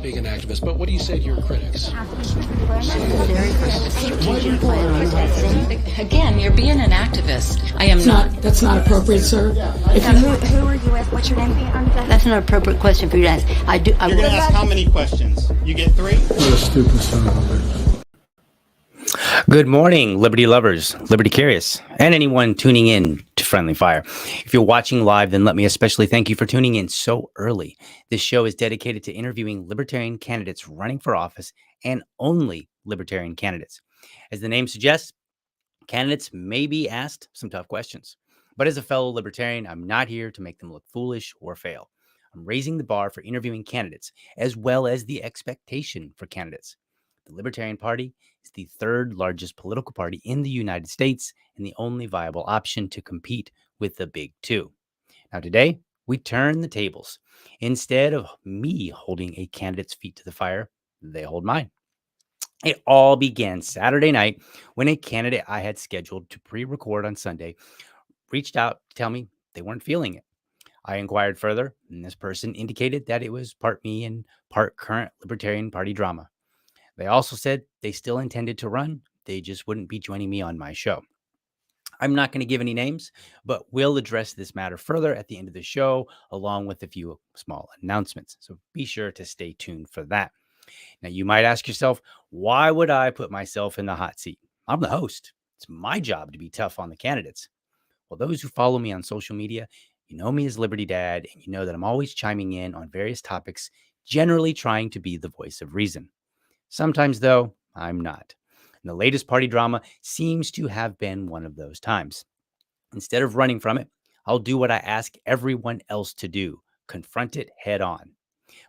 being an activist, but what do you say to your critics? Very critical. Again, you're being an activist. I am not. That's not appropriate, sir. Who are you with? What's your name? That's an appropriate question for you to ask. You're going to ask how many questions? You get 3? What a stupid son of a bitch. Good morning, Liberty lovers, Liberty curious, and anyone tuning in to Friendly Fire. If you're watching live, then let me especially thank you for tuning in so early. This show is dedicated to interviewing libertarian candidates running for office and only libertarian candidates. As the name suggests, candidates may be asked some tough questions. But as a fellow libertarian, I'm not here to make them look foolish or fail. I'm raising the bar for interviewing candidates, as well as the expectation for candidates. The Libertarian Party is the third largest political party in the United States and the only viable option to compete with the big two. Now today, we turn the tables. Instead of me holding a candidate's feet to the fire, they hold mine. It all began Saturday night when a candidate I had scheduled to pre-record on Sunday reached out to tell me they weren't feeling it. I inquired further, and this person indicated that it was part me and part current Libertarian Party drama. They also said they still intended to run. They just wouldn't be joining me on my show. I'm not going to give any names, but we'll address this matter further at the end of the show, along with a few small announcements. So be sure to stay tuned for that. Now, you might ask yourself, why would I put myself in the hot seat? I'm the host. It's my job to be tough on the candidates. Well, those who follow me on social media, you know me as Liberty Dad, and you know that I'm always chiming in on various topics, generally trying to be the voice of reason. Sometimes, though, I'm not. And the latest party drama seems to have been one of those times. Instead of running from it, I'll do what I ask everyone else to do, confront it head on.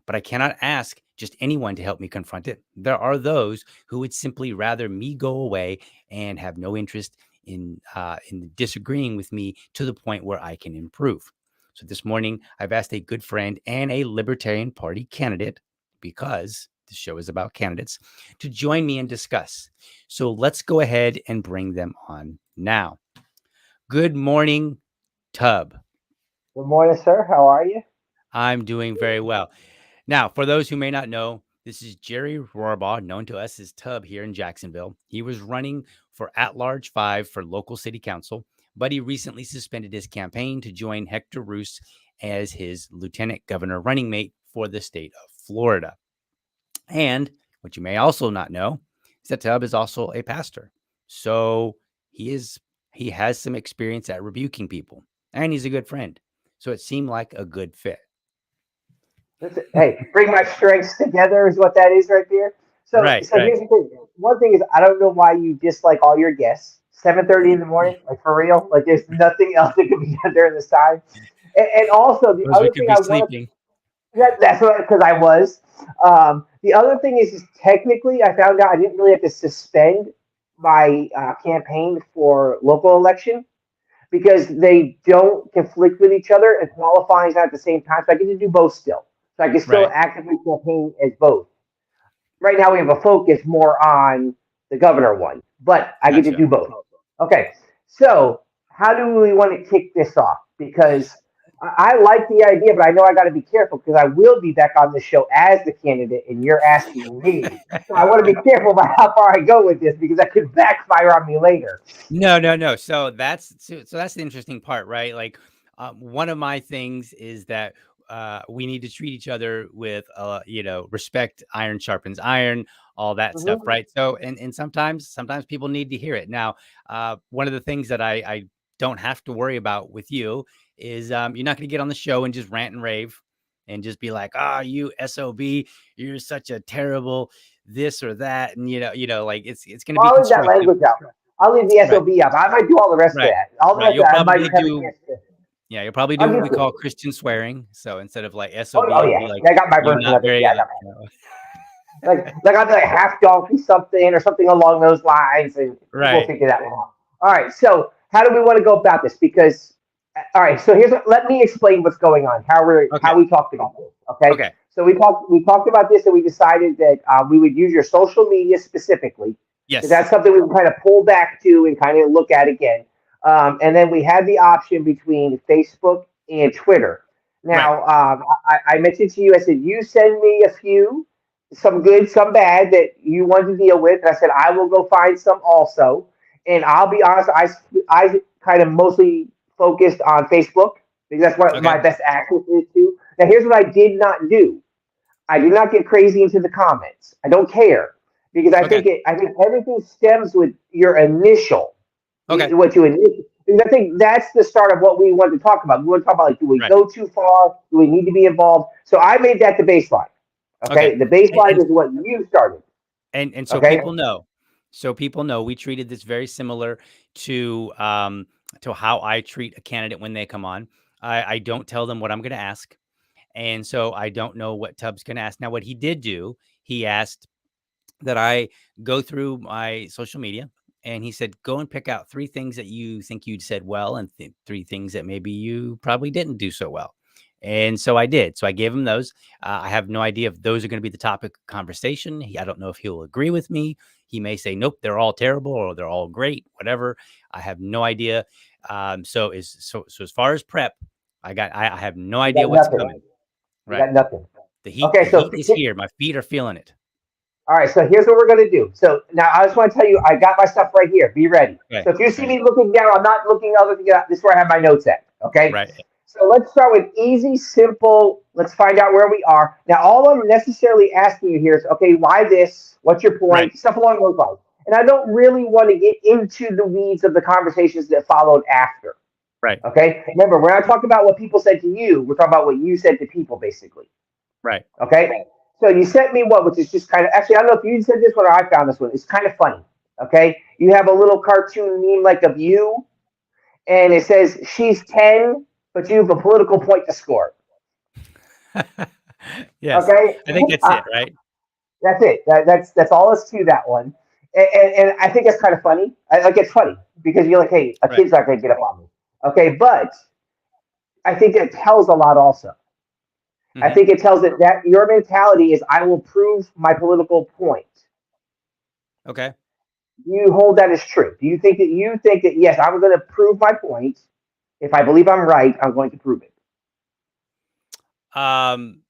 But I cannot ask just anyone to help me confront it. There are those who would simply rather me go away and have no interest in disagreeing with me to the point where I can improve. So this morning, I've asked a good friend and a Libertarian Party candidate, because the show is about candidates, to join me and discuss. So let's go ahead and bring them on now. Good morning, Tub. Good morning, sir. How are you? I'm doing very well. Now, for those who may not know, this is Jerry Rohrbaugh, known to us as Tub here in Jacksonville. He was running for at-large 5 for local city council, but he recently suspended his campaign to join Hector Roos as his lieutenant governor running mate for the state of Florida. And what you may also not know is that Tub is also a pastor. So he has some experience at rebuking people, and he's a good friend. So it seemed like a good fit. Listen, hey, bring my strengths together is what that is right there. So here's the thing. One thing is, I don't know why you dislike all your guests. 7:30 in the morning, like for real. Like there's nothing else that could be done during this time. And also the other thing I want. That's because I was. The other thing is technically I found out I didn't really have to suspend my campaign for local election because they don't conflict with each other and qualifying is not at the same time. So I get to do both still. So I can still actively campaign as both. Right now we have a focus more on the governor one, but I get to do both. Okay, so how do we want to kick this off? Because I like the idea, but I know I got to be careful because I will be back on the show as the candidate, and you're asking me. So I want to be careful about how far I go with this because that could backfire on me later. No. So that's the interesting part, right? Like one of my things is that we need to treat each other with respect. Iron sharpens iron, all that stuff, right? So and sometimes people need to hear it. Now, one of the things that I don't have to worry about with you is you're not going to get on the show and just rant and rave and just be like, you SOB, you're such a terrible this or that. And, like it's going to be constructive. That language out. I'll leave the SOB out. I might do all the rest of that. You'll probably do what we call Christian swearing. So instead of like SOB, like, I got my version of it. Like I'll be like half donkey something or something along those lines. And we'll figure that one out. All right. So how do we want to go about this? Because all right, so let me explain what's going on. How we talked about this. Okay. So we talked about this, and we decided that we would use your social media specifically. Yes. That's something we can kind of pull back to and kind of look at again. And then we had the option between Facebook and Twitter. Now, I mentioned to you, I said, you send me a few, some good, some bad that you want to deal with. And I said, I will go find some also. And I'll be honest, I kind of mostly focused on Facebook because that's what Okay. my best access is to. Now, here's what I did not do. I did not get crazy into the comments. I don't care because Okay. I think everything stems with your initial, Okay. what you initial. Because I think that's the start of what we want to talk about. We want to talk about, like, do we Right. go too far? Do we need to be involved? So I made that the baseline. Okay, Okay. the baseline is what you started. And so Okay, people know. So people know we treated this very similar to how I treat a candidate when they come on. I don't tell them what I'm going to ask. And so I don't know what Tubbs going to ask. Now, what he did do, he asked that I go through my social media, and he said, go and pick out 3 things that you think you'd said well, and 3 things that maybe you probably didn't do so well. And so I did. So I gave him those. I have no idea if those are going to be the topic of conversation. I don't know if he'll agree with me. He may say, nope, they're all terrible or they're all great, whatever. I have no idea. So as far as prep, I have no you idea got what's nothing. coming. You Right. got nothing. The Okay, so heat is here. My feet are feeling it. all right, so here's what we're going to do. So now I just want to tell you, I got my stuff right here. Be ready. Okay. So if you see Right. me looking down, I'm not looking other than this is where I have my notes at. Okay. Right. So let's start with easy, simple. Let's find out where we are. Now, all I'm necessarily asking you here is, okay, why this? What's your point? Right. Stuff along those lines. And I don't really want to get into the weeds of the conversations that followed after. Right. Okay. Remember, we're not talking about what people said to you. We're talking about what you said to people, basically. Right. Okay. So you sent me what, which is just kind of, actually, I don't know if you said this one or I found this one. It's kind of funny. Okay. You have a little cartoon meme like of you, and it says she's 10, but you have a political point to score. Yes. Okay. I think that's it, right? That's it. That's all is to that one. And I think that's kind of funny. Like, it's funny because you're like, hey, a Right. kid's not going to get up on me. Okay. But I think it tells a lot also. I Mhm. think it tells that your mentality is, I will prove my political point. Okay. Do you hold that as true? Do you think that yes, I'm going to prove my point. If I believe I'm right, I'm going to prove it. Um,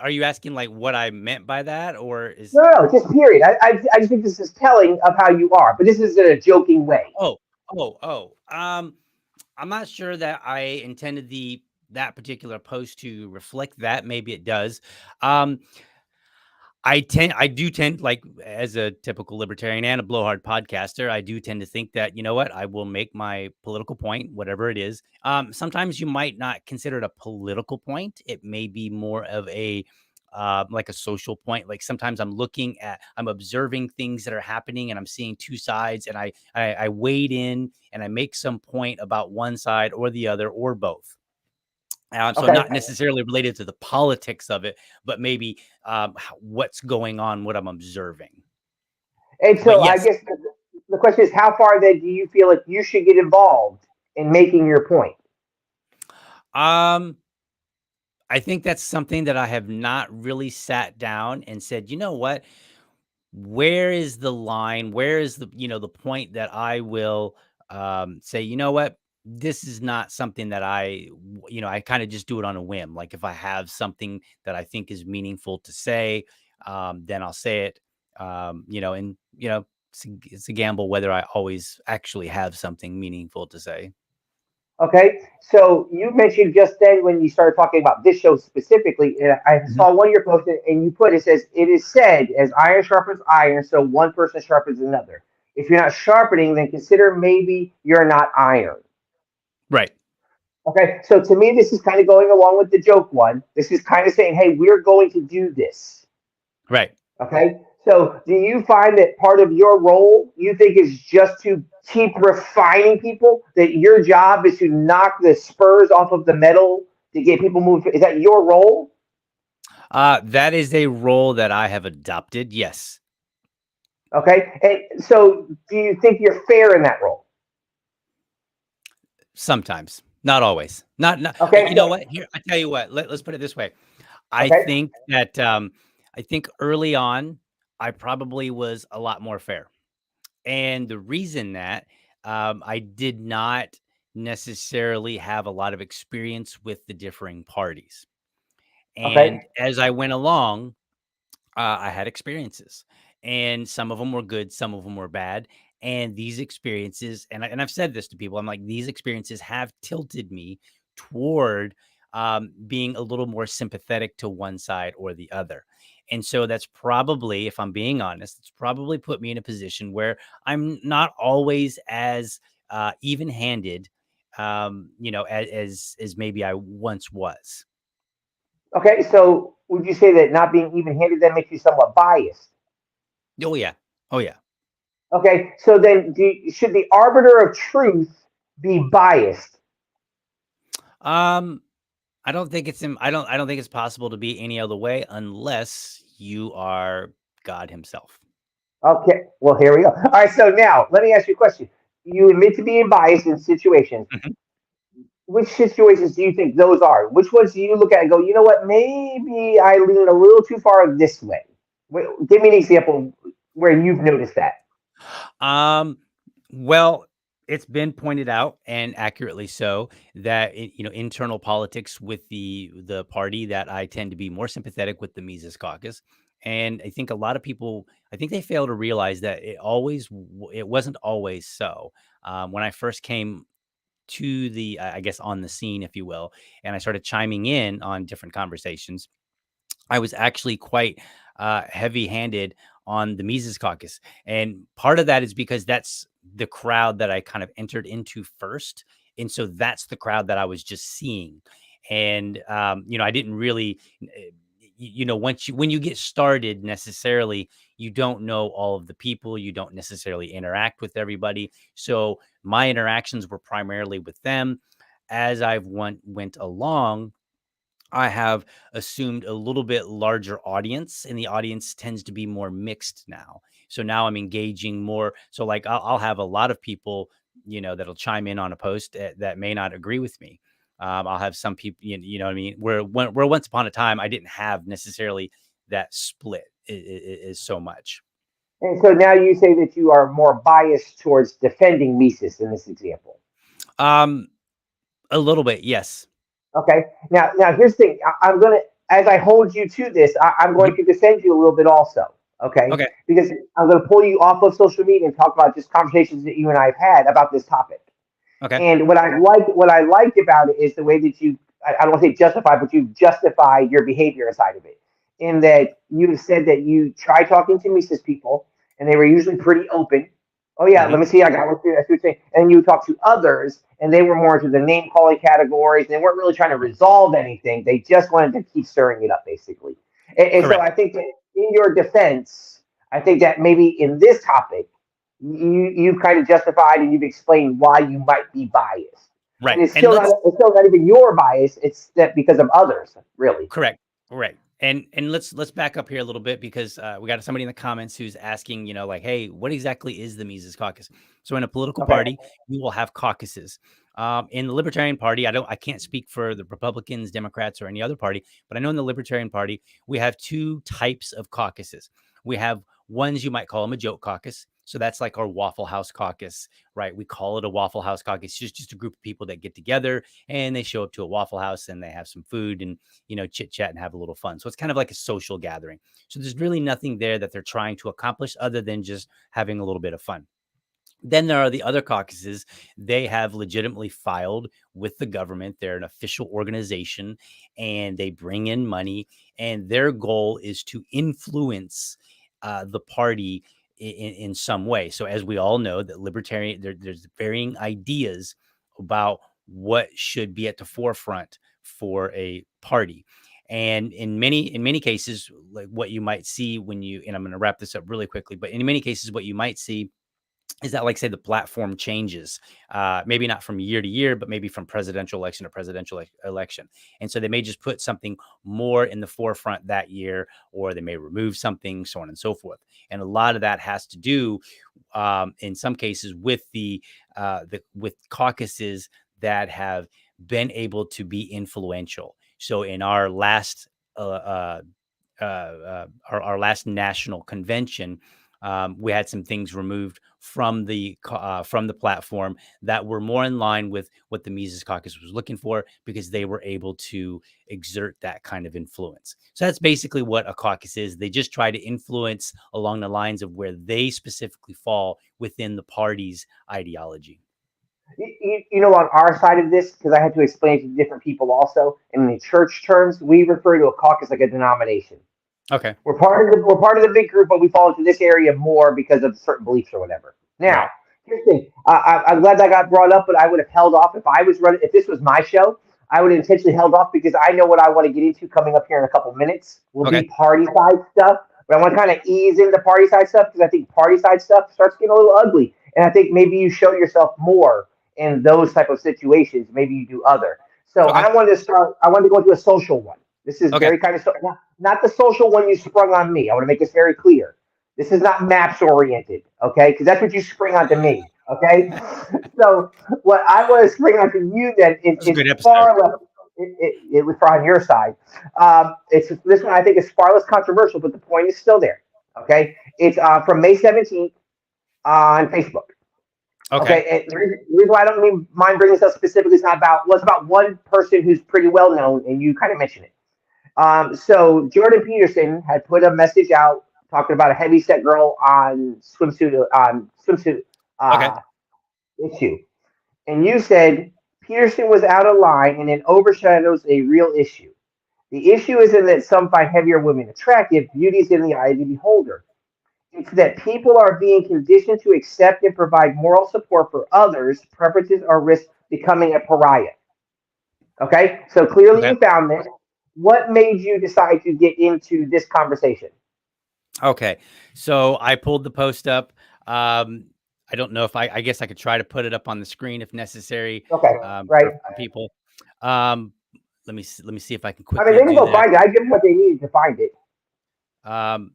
are you asking like what I meant by that, or is No, just period. I just think this is telling of how you are, but this is in a joking way. oh, oh. I'm not sure that I intended that particular post to reflect that. Maybe it does. Um, I do tend, like, as a typical libertarian and a blowhard podcaster, I do tend to think that, you know what, I will make my political point, whatever it is. Sometimes you might not consider it a political point. It may be more of a like a social point. Like sometimes I'm observing things that are happening, and I'm seeing 2 sides, and I wade in and I make some point about one side or the other or both. So Okay. not necessarily related to the politics of it, but maybe what's going on, what I'm observing. And But so I yes, guess the question is, how far then do you feel like you should get involved in making your point? um, I think that's something that I have not really sat down and said, you know what, where is the line? Where is the point that I will say, you know what, this is not something that I kind of just do it on a whim. Like if I have something that I think is meaningful to say, then I'll say it. And it's a gamble whether I always actually have something meaningful to say. Okay, so you mentioned just then when you started talking about this show specifically, and I Mhm. saw one of your posts, and you put, it says, it is said, as iron sharpens iron, so one person sharpens another. If you're not sharpening, then consider maybe you're not iron. Right. Okay, so to me, this is kind of going along with the joke one. This is kind of saying, hey, we're going to do this. Right. Okay, so do you find that part of your role you think is just to keep refining people? That your job is to knock the spurs off of the metal to get people moving? Is that your role? That is a role that I have adopted. Yes. Okay, and so do you think you're fair in that role? Sometimes, not always. Not. Okay, You know what? Here, I tell you what. Let's put it this way. I okay, think that I think early on, I probably was a lot more fair, and the reason that I did not necessarily have a lot of experience with the differing parties, and okay, as I went along, I had experiences, and some of them were good, some of them were bad. And these experiences, and I've said this to people, I'm like, these experiences have tilted me toward being a little more sympathetic to one side or the other. And so that's probably, if I'm being honest, it's probably put me in a position where I'm not always as even-handed, as maybe I once was. Okay, so would you say that not being even-handed then makes you somewhat biased? Oh yeah, oh yeah. Okay, so then should the arbiter of truth be biased? Um, I don't think it's possible to be any other way unless you are God himself. Okay, well, here we go. All right, so now let me ask you a question. You admit to being biased in situations. Mhm. Which situations do you think those are? Which ones do you look at and go, you know what, maybe I lean a little too far this way? Give me an example where you've noticed that. Um, well, it's been pointed out, and accurately so, that internal politics with the party, that I tend to be more sympathetic with the Mises Caucus, and I think a lot of people, I think they fail to realize that it wasn't always so. When I first came to the, I guess, on the scene, if you will, and I started chiming in on different conversations, I was actually quite heavy-handed on the Mises Caucus, and part of that is because that's the crowd that I kind of entered into first, and so that's the crowd that I was just seeing, and I didn't really, once when you get started, necessarily, you don't know all of the people, you don't necessarily interact with everybody, so my interactions were primarily with them. As I've went along, I have assumed a little bit larger audience, and the audience tends to be more mixed now. So now I'm engaging more. So like I'll have a lot of people, that'll chime in on a post that may not agree with me. I'll have some people, you know what I mean? Where once upon a time I didn't have necessarily that split is so much. And so now you say that you are more biased towards defending Mises in this example. Um, a little bit, yes. Okay. Now here's the thing. I'm gonna, as I hold you to this, I'm going Mhm. to defend you a little bit also. Okay, Okay. because I'm going to pull you off of social media and talk about just conversations that you and I have had about this topic. Okay. And what I liked about it is the way that I don't want to say justify, but you've justified your behavior inside of it. In that you said that you try talking to Mises people, and they were usually pretty open. Oh yeah, Hmm. let me see. I got what you're saying. And you talk to others, and they were more into the name calling categories. They weren't really trying to resolve anything. They just wanted to keep stirring it up, basically. And so Correct. I think that in your defense, I think that maybe in this topic, you've kind of justified and you've explained why you might be biased. And Right. And let's it's still not even your bias. It's that because of others, really. Correct. Right. And let's back up here a little bit, because we got somebody in the comments who's asking, like, hey, what exactly is the Mises Caucus? So in a political Okay. party, you will have caucuses. In the Libertarian Party, I can't speak for the Republicans, Democrats, or any other party, but I know in the Libertarian Party, we have two types of caucuses. We have ones, you might call them a joke caucus. So that's like our Waffle House caucus, right? We call it a Waffle House caucus. It's just a group of people that get together and they show up to a Waffle House and they have some food and chit chat and have a little fun. So it's kind of like a social gathering. So there's really nothing there that they're trying to accomplish other than just having a little bit of fun. Then there are the other caucuses. They have legitimately filed with the government. They're an official organization and they bring in money. And their goal is to influence the party in some way. So, as we all know, that there's varying ideas about what should be at the forefront for a party. And in many cases, like what you might see and I'm going to wrap this up really quickly, but in many cases, what you might see is that, like, say, the platform changes, maybe not from year to year, but maybe from presidential election to presidential election. And so they may just put something more in the forefront that year, or they may remove something, so on and so forth. And a lot of that has to do, in some cases, with with caucuses that have been able to be influential. So in our last our last national convention, We had some things removed from the platform that were more in line with what the Mises Caucus was looking for, because they were able to exert that kind of influence. So that's basically what a caucus is. They just try to influence along the lines of where they specifically fall within the party's ideology. You know, on our side of this, because I had to explain to different people also, in the church terms, we refer to a caucus like a denomination. Okay. We're part of the big group, but we fall into this area more because of certain beliefs or whatever. Now, Right. here's the thing. I'm glad that got brought up, but I would have held off if I was running. If this was my show, I would have intentionally held off because I know what I want to get into coming up here in a couple minutes will Okay. be party side stuff. But I want to kind of ease into party side stuff because I think party side stuff starts getting a little ugly, and I think maybe you show yourself more in those type of situations. Maybe you do other. So Okay. I wanted to start. I wanted to go into a social one. This is Okay. very kind of not the social one you sprung on me. I want to make this very clear. This is not maps oriented, okay? Because that's what you spring onto me, okay? So what I want to spring onto you then That's a good is episode. far less. It was far on your side. It's this one I think is far less controversial, but the point is still there, okay? It's from May 17th on Facebook. Okay. And the reason why I don't mind bringing this up specifically is not about, well, it's about one person who's pretty well known, and you kind of mentioned it. So Jordan Peterson had put a message out talking about a heavy set girl on swimsuit Okay. issue, and you said Peterson was out of line and it overshadows a real issue. The issue isn't that some find heavier women attractive; beauty is in the eye of the beholder. It's that people are being conditioned to accept and provide moral support for others' preferences or risk becoming a pariah. Okay, so clearly Okay. you found this. What made you decide to get into this conversation? Okay. So I pulled the post up. I don't know if I guess I could try to put it up on the screen if necessary, Okay, right. for people. Um, let me see if I can I mean, quickly they can do go that. find it. I give them what they needed to find it.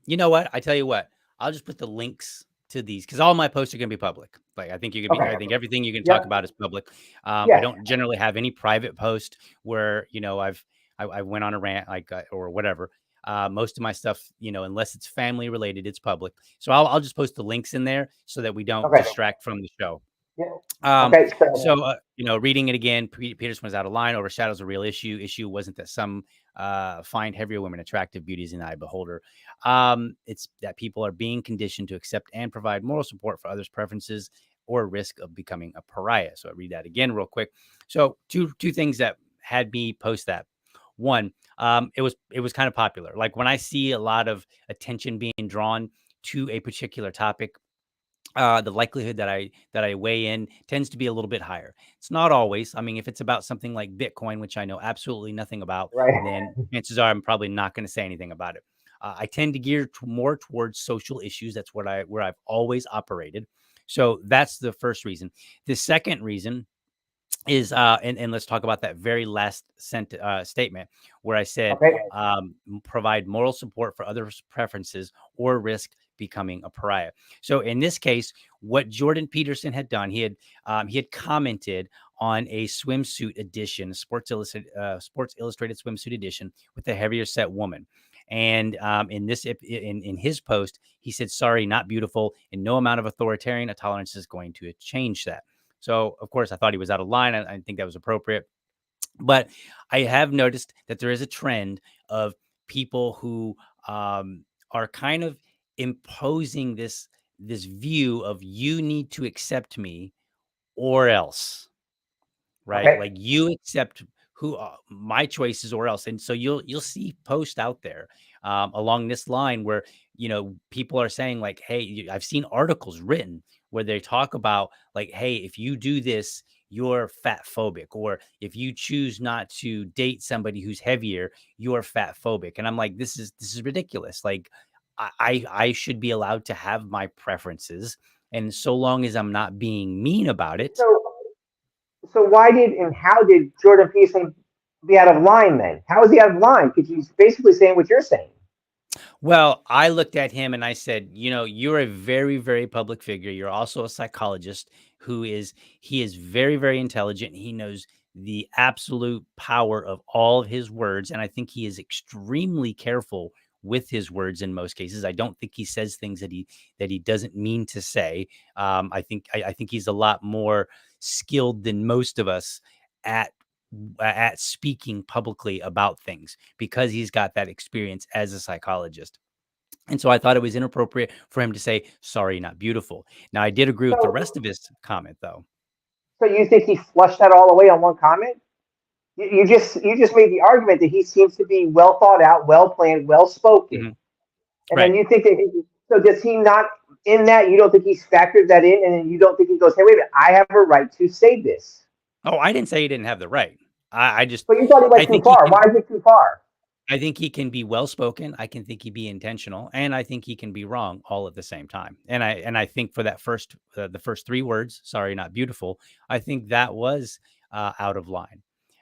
You know what? I tell you what, I'll just put the links to these because all my posts are going to be public. Like I think you can be, Okay. I think everything you can Yep. talk about is public. I Yes. don't generally have any private post where, I went on a rant like, or whatever. Most of my stuff, unless it's family related, it's public. So I'll just post the links in there so that we don't Okay. distract from the show. Yeah. Um, Okay. so, reading it again, Peterson was out of line, overshadows a real issue. Issue wasn't that some find heavier women attractive, beauty is in the eye of the beholder. It's that people are being conditioned to accept and provide moral support for others' preferences or risk of becoming a pariah. So I read that again real quick. So two things that had me post that. One, it was kind of popular. Like when I see a lot of attention being drawn to a particular topic, the likelihood that I weigh in tends to be a little bit higher. It's not always. I mean, if it's about something like Bitcoin, which I know absolutely nothing about, Right. then chances are I'm probably not going to say anything about it. I tend to gear more towards social issues. That's where I've always operated. So that's the first reason. The second reason is and let's talk about that very last statement where I said Okay. provide moral support for others' preferences or risk becoming a pariah. So in this case, what Jordan Peterson had done, he had commented on a swimsuit edition, Sports Illustrated swimsuit edition with a heavier set woman. And in his post, he said, "Sorry, not beautiful, and no amount of authoritarian tolerance is going to change that." So, of course, I thought he was out of line. I think that was appropriate. But I have noticed that there is a trend of people who are kind of imposing this view of you need to accept me or else, right? Okay. Like you accept who my choices or else. And so you'll see posts out there along this line where, people are saying like, hey, I've seen articles written where they talk about like, hey, if you do this, you're fat phobic, or if you choose not to date somebody who's heavier, you're fat phobic. And I'm like, this is ridiculous. Like I should be allowed to have my preferences. And so long as I'm not being mean about it. So why did and how did Jordan Peterson be out of line then? How is he out of line? Because he's basically saying what you're saying. Well, I looked at him and I said, you're a very, very public figure. You're also a psychologist he is very, very intelligent. He knows the absolute power of all of his words. And I think he is extremely careful with his words in most cases. I don't think he says things that he doesn't mean to say. I think he's a lot more skilled than most of us at speaking publicly about things because he's got that experience as a psychologist. And so I thought it was inappropriate for him to say, sorry, not beautiful. Now, I did agree with the rest of his comment, though. So you think he flushed that all away on one comment? You just made the argument that he seems to be well thought out, well planned, well spoken. Mm-hmm. And Right. then you think that so does he not in that? You don't think he's factored that in, and then you don't think he goes, "Hey, wait a minute, I have a right to say this." Oh, I didn't say he didn't have the right. I just. But you thought he went too far. Why is it too far? I think he can be well spoken. I can think he be intentional, and I think he can be wrong all at the same time. And I think for that the first three words, sorry, not beautiful, I think that was out of line.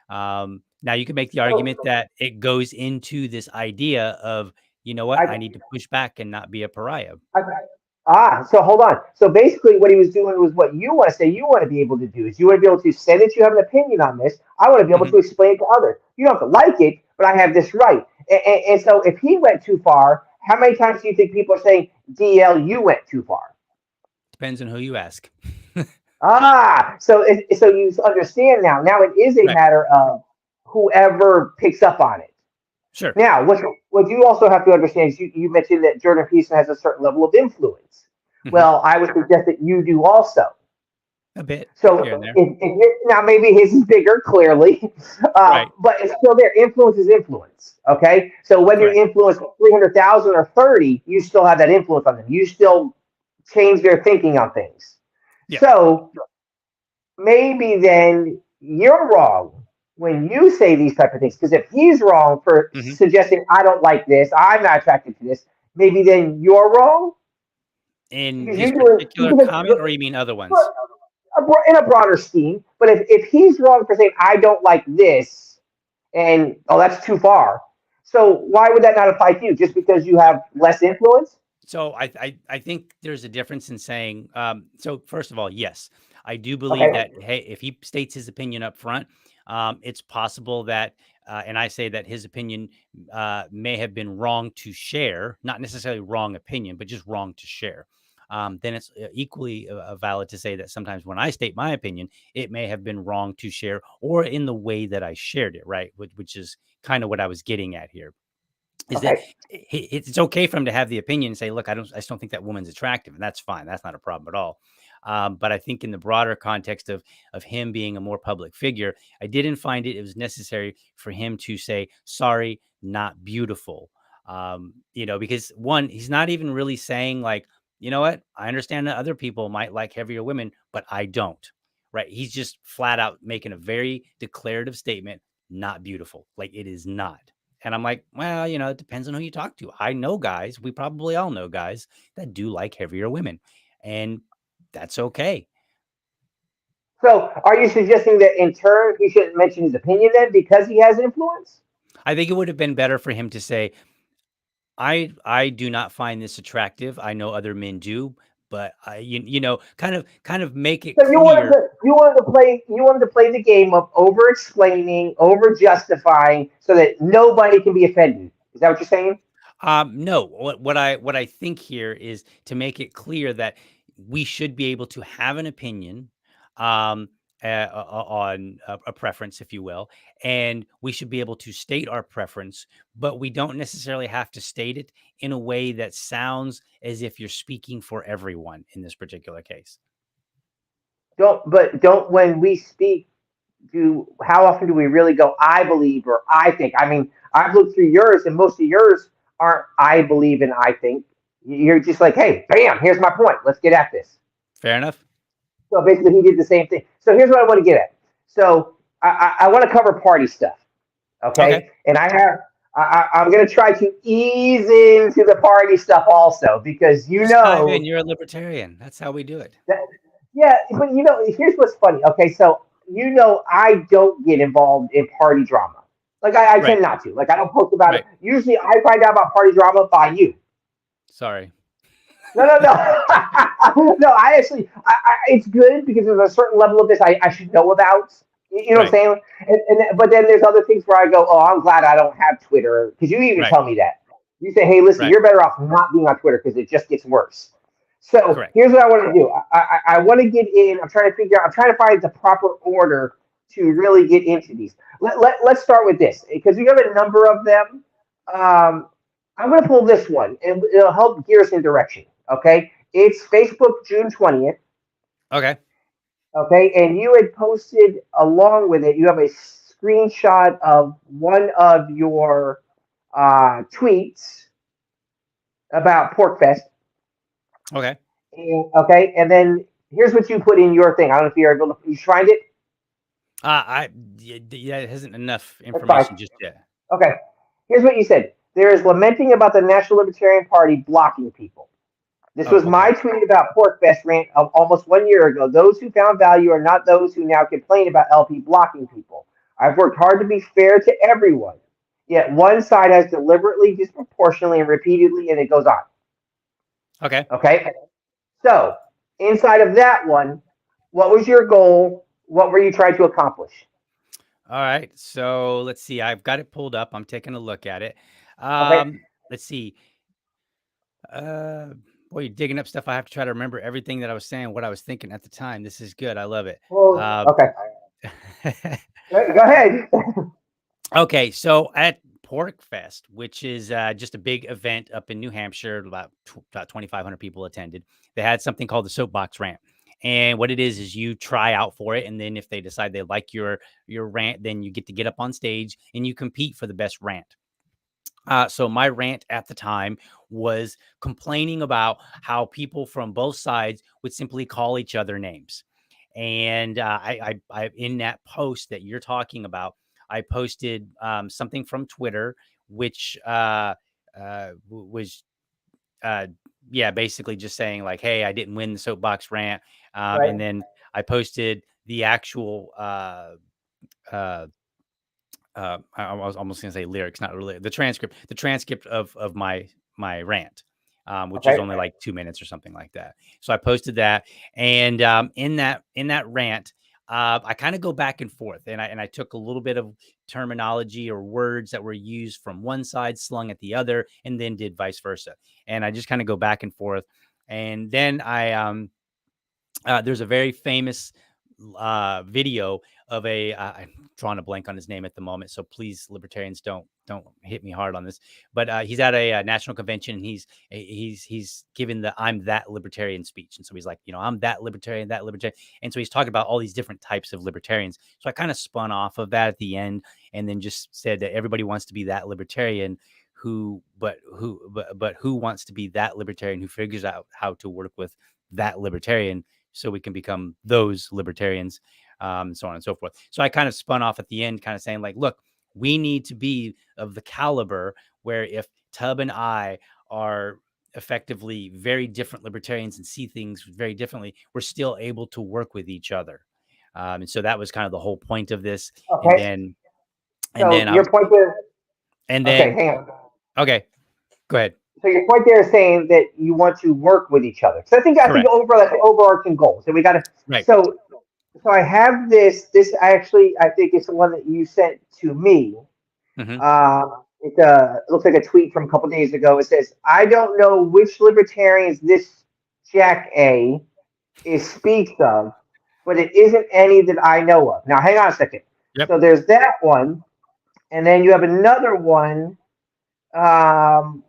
Now you can make the argument that it goes into this idea of, you know what, I need to push back and not be a pariah. So hold on. So basically what he was doing was what you want to say you want to be able to do is you want to be able to say that you have an opinion on this. I want to be able to explain it to others. You don't have to like it, but I have this right. And so if he went too far, how many times do you think people are saying, DL, you went too far? Depends on who you ask. So you understand now. Now it is a matter of whoever picks up on it. Sure. Now, what you also have to understand is you mentioned that Jordan Peterson has a certain level of influence. Mm-hmm. Well, I would suggest that you do also. A bit. So now maybe his is bigger, clearly, right. But it's still there. Influence is influence. Okay. So whether you influence 300,000 or 30, you still have that influence on them. You still change their thinking on things. Yeah. So maybe then you're wrong when you say these type of things, because if he's wrong for suggesting I don't like this, I'm not attracted to this, maybe then you're wrong. In his particular comment, or you mean other ones? In a broader scheme, but if he's wrong for saying I don't like this, and that's too far, so why would that not apply to you? Just because you have less influence? So I think there's a difference in saying. So first of all, yes, I do believe that. Hey, if he states his opinion up front, it's possible that, and I say that his opinion may have been wrong to share, not necessarily wrong opinion, but just wrong to share. Then it's equally valid to say that sometimes when I state my opinion, it may have been wrong to share or in the way that I shared it, right? Which is kind of what I was getting at here. Is that it's okay for him to have the opinion and say, look, I just don't think that woman's attractive. And that's fine. That's not a problem at all. But I think in the broader context of him being a more public figure, I didn't find it was necessary for him to say, sorry, not beautiful. Because one, he's not even really saying like, you know what? I understand that other people might like heavier women, but I don't. Right. He's just flat out making a very declarative statement, not beautiful. Like it is not. And I'm like, well, it depends on who you talk to. I know guys, we probably all know guys that do like heavier women. And that's okay. So are you suggesting that in turn he shouldn't mention his opinion then because he has influence? I think it would have been better for him to say, I do not find this attractive. I know other men do, but kind of make it so clear. You wanted to play the game of over explaining, over justifying so that nobody can be offended. Is that what you're saying? No, what I think here is to make it clear that we should be able to have an opinion on a preference, if you will, and we should be able to state our preference, but we don't necessarily have to state it in a way that sounds as if you're speaking for everyone in this particular case. Don't when we speak, how often do we really go, I believe, or I think? I mean, I've looked through yours, and most of yours aren't I believe and I think. You're just like, hey, bam, here's my point. Let's get at this. Fair enough. So basically, he did the same thing. So here's what I want to get at. So I want to cover party stuff, okay? And I'm going to try to ease into the party stuff also because you're a libertarian. That's how we do it. But here's what's funny. Okay, so I don't get involved in party drama. Like I tend not to. Like I don't post about it. Usually, I find out about party drama by you. Sorry. No. No, I actually, it's good because there's a certain level of this I should know about. You know what I'm saying? But then there's other things where I go, oh, I'm glad I don't have Twitter because you even tell me that. You say, hey, listen, Right. you're better off not being on Twitter because it just gets worse. So Correct. here's what I want to do. I want to get in. I'm trying to find the proper order to really get into these. Let's start with this because we have a number of them. I'm going to pull this one and it'll help gear us in direction. Okay. It's Facebook, June 20th. Okay. Okay. And you had posted along with it, you have a screenshot of one of your tweets about PorkFest. Okay. Okay, and then here's what you put in your thing. I don't know if you're able to. You find it. Yeah, it hasn't enough That's information fine. just yet. Okay, here's what you said. There is lamenting about the National Libertarian Party blocking people. This was my tweet about PorkFest rant of almost 1 year ago. Those who found value are not those who now complain about LP blocking people. I've worked hard to be fair to everyone. Yet one side has deliberately, disproportionately, and repeatedly, and it goes on. Okay. Okay. So inside of that one, what was your goal? What were you trying to accomplish? All right. So let's see. I've got it pulled up. I'm taking a look at it. Okay. Let's see. Boy, you're digging up stuff. I have to try to remember everything that I was saying, what I was thinking at the time. This is good. I love it. Well, okay. Go ahead. Okay. So at PorkFest, which is just a big event up in New Hampshire, about 2,500 people attended. They had something called the Soapbox Rant. And what it is you try out for it. And then if they decide they like your rant, then you get up on stage and you compete for the best rant. So my rant at the time was complaining about how people from both sides would simply call each other names. And I in that post that you're talking about, I posted something from Twitter, which was yeah, basically just saying like, hey, I didn't win the soapbox rant. Right. And then I posted the actual I was almost going to say lyrics, not really the transcript of my rant, which is only like 2 minutes or something like that. So I posted that, and in that rant, I kind of go back and forth, and I took a little bit of terminology or words that were used from one side slung at the other, and then did vice versa, and I just kind of go back and forth, and then there's a very famous video of I'm drawing a blank on his name at the moment, so please, libertarians, don't hit me hard on this. But he's at a national convention, and he's giving the "I'm that libertarian" speech, and so he's like, I'm that libertarian, and so he's talking about all these different types of libertarians. So I kind of spun off of that at the end, and then just said that everybody wants to be that libertarian. But who wants to be that libertarian who figures out how to work with that libertarian so we can become those libertarians, and so on and so forth. So I kind of spun off at the end, kind of saying like, look, we need to be of the caliber where if Tub and I are effectively very different libertarians and see things very differently, we're still able to work with each other. And so that was kind of the whole point of this. Okay. And then your point there. And then, okay, hang on. Okay, go ahead. So your point there is saying that you want to work with each other. So I think that's the overarching goal. So we got to. Right. So I have this. This actually, I think it's the one that you sent to me. Mm-hmm. It looks like a tweet from a couple days ago. It says, "I don't know which libertarians this Jack A speaks of, but it isn't any that I know of." Now, hang on a second. Yep. So there's that one, and then you have another one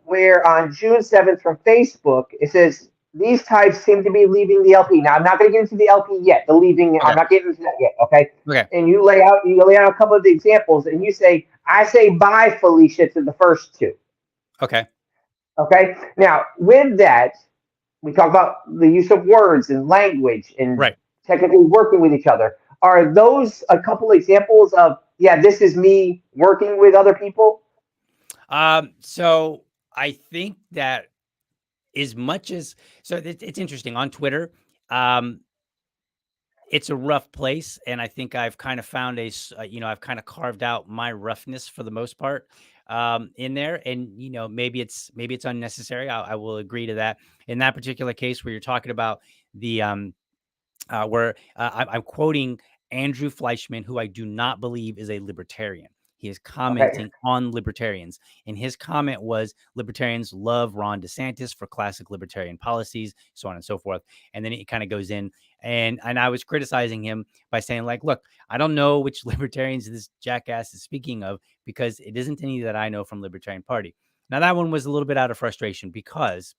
where on June 7th from Facebook, it says, these types seem to be leaving the LP. Now, I'm not going to get into the LP yet. The leaving, I'm not getting into that yet, okay? Okay. And you lay out a couple of the examples, and you say, I say bye, Felicia, to the first two. Okay. Okay? Now, with that, we talk about the use of words and language and technically working with each other. Are those a couple examples of, yeah, this is me working with other people? So I think that as much as, so it's interesting on Twitter, it's a rough place. And I think I've kind of found I've kind of carved out my roughness for the most part, in there. And, maybe it's unnecessary. I will agree to that. In that particular case where you're talking about the, where I'm quoting Andrew Fleischman, who I do not believe is a libertarian. He is commenting on libertarians. And his comment was, libertarians love Ron DeSantis for classic libertarian policies, so on and so forth. And then he kind of goes in, and I was criticizing him by saying, like, look, I don't know which libertarians this jackass is speaking of, because it isn't any that I know from Libertarian Party. Now, that one was a little bit out of frustration because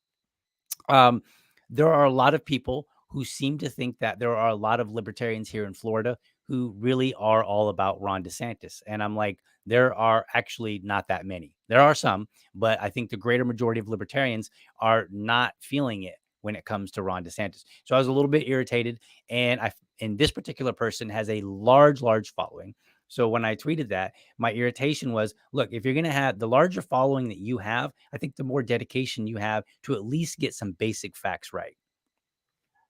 there are a lot of people who seem to think that there are a lot of libertarians here in Florida who really are all about Ron DeSantis. And I'm like, there are actually not that many. There are some, but I think the greater majority of libertarians are not feeling it when it comes to Ron DeSantis. So I was a little bit irritated. And this particular person has a large following. So when I tweeted that, my irritation was, look, if you're going to have the larger following that you have, I think the more dedication you have to at least get some basic facts right.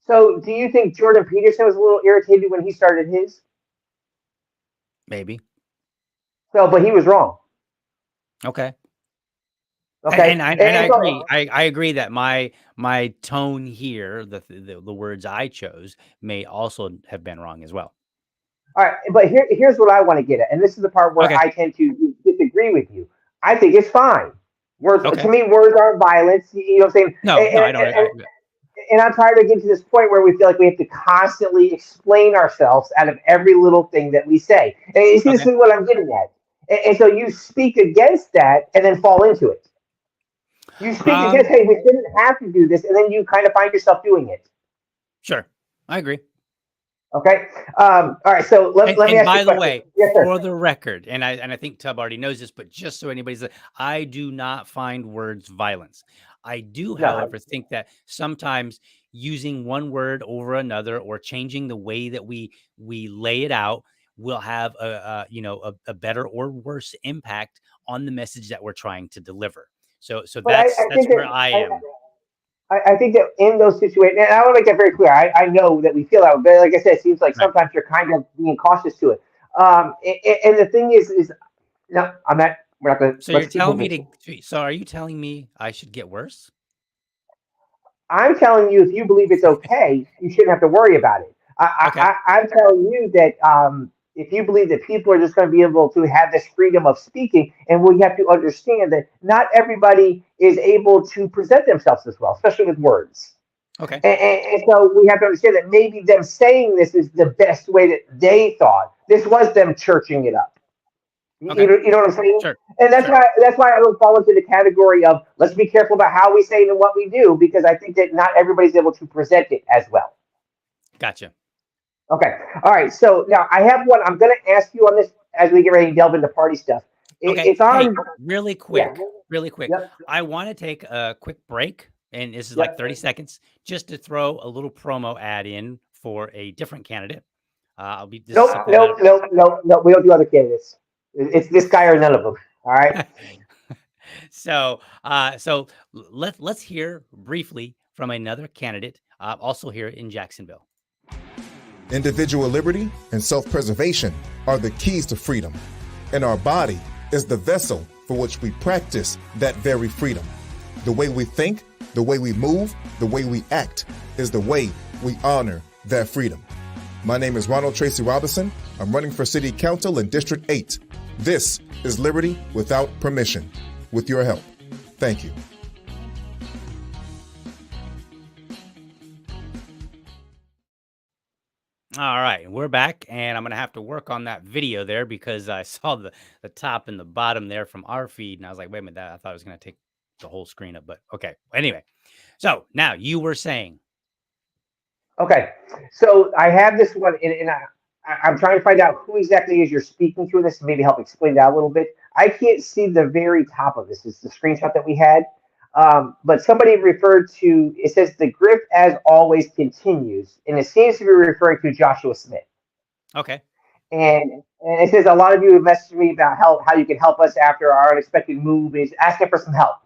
So do you think Jordan Peterson was a little irritated when he started his? Maybe. So, but he was wrong. Okay. Okay. And I agree. I agree that my tone here, the words I chose, may also have been wrong as well. All right, but here's what I want to get at, and this is the part where I tend to disagree with you. I think it's fine. Words to me, words aren't violence. You know what I'm saying? No, I don't. And I'm tired of getting to this point where we feel like we have to constantly explain ourselves out of every little thing that we say. And this is what I'm getting at. And so you speak against that and then fall into it. You speak against, hey, we didn't have to do this, and then you kind of find yourself doing it. Sure, I agree. Okay. All right. So let me ask by you the way, yes, for the record, and I think Tub already knows this, but just so anybody's, I do not find words violence. I do, however, think that sometimes using one word over another or changing the way that we lay it out will have a better or worse impact on the message that we're trying to deliver. So that's where I am. I think that in those situations, and I want to make that very clear. I know that we feel that way, but like I said, it seems like sometimes you're kind of being cautious to it. And the thing is, no, I'm not. We're not going to. So you're telling me to. So are you telling me I should get worse? I'm telling you, if you believe it's okay, you shouldn't have to worry about it. I'm telling you that if you believe that people are just going to be able to have this freedom of speaking, and we have to understand that not everybody is able to present themselves as well, especially with words. Okay. And so we have to understand that maybe them saying this is the best way that they thought. This was them churching it up. Okay. You know what I'm saying? Sure. And that's why I don't fall into the category of let's be careful about how we say it and what we do, because I think that not everybody's able to present it as well. Gotcha. Okay. All right. So now I have one. I'm going to ask you on this as we get ready to delve into party stuff. It's on really quick. Yeah. Really quick. Yep. I want to take a quick break, and this is like 30 seconds, just to throw a little promo ad in for a different candidate. No. We don't do other candidates. It's this guy or none of them. All right. So let's hear briefly from another candidate, also here in Jacksonville. Individual liberty and self-preservation are the keys to freedom, and our body is the vessel for which we practice that very freedom. The way we think, the way we move, the way we act is the way we honor that freedom. My name is Ronald Tracy Robinson. I'm running for City Council in District 8. This is Liberty Without Permission. With your help. Thank you. All right, we're back, and I'm going to have to work on that video there because I saw the top and the bottom there from our feed, and I was like, wait a minute, I thought I was going to take the whole screen up, but okay. Anyway, so now you were saying. Okay, so I have this one, and I'm trying to find out who exactly is you're speaking to this, and maybe help explain that a little bit. I can't see the very top of this. It's the screenshot that we had. But somebody referred to, it says the grift as always continues, and it seems to be referring to Joshua Smith. Okay. And it says a lot of you have messaged me about how you can help us after our unexpected move is asking for some help.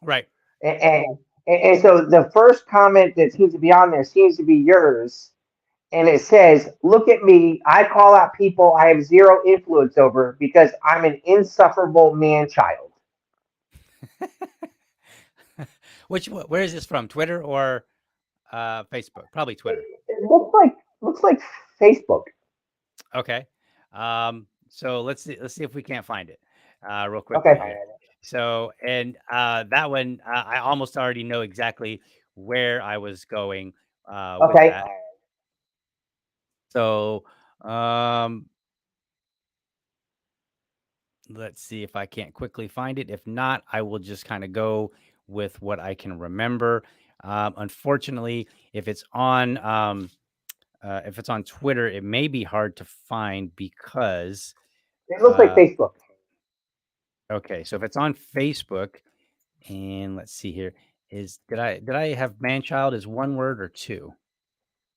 Right. And so the first comment that seems to be on there seems to be yours. And it says, look at me. I call out people I have zero influence over because I'm an insufferable man-child. Where is this from? Twitter or Facebook? Probably Twitter. It looks like Facebook. Okay. So let's see if we can't find it real quickly Okay. here. So, and that one, I almost already know exactly where I was going with Okay. that. So, let's see if I can't quickly find it. If not, I will just kind of go with what I can remember. Unfortunately, if it's on Twitter, it may be hard to find because It looks like Facebook. okay, so if it's on Facebook, and let's see here, did I have man-child as one word or two?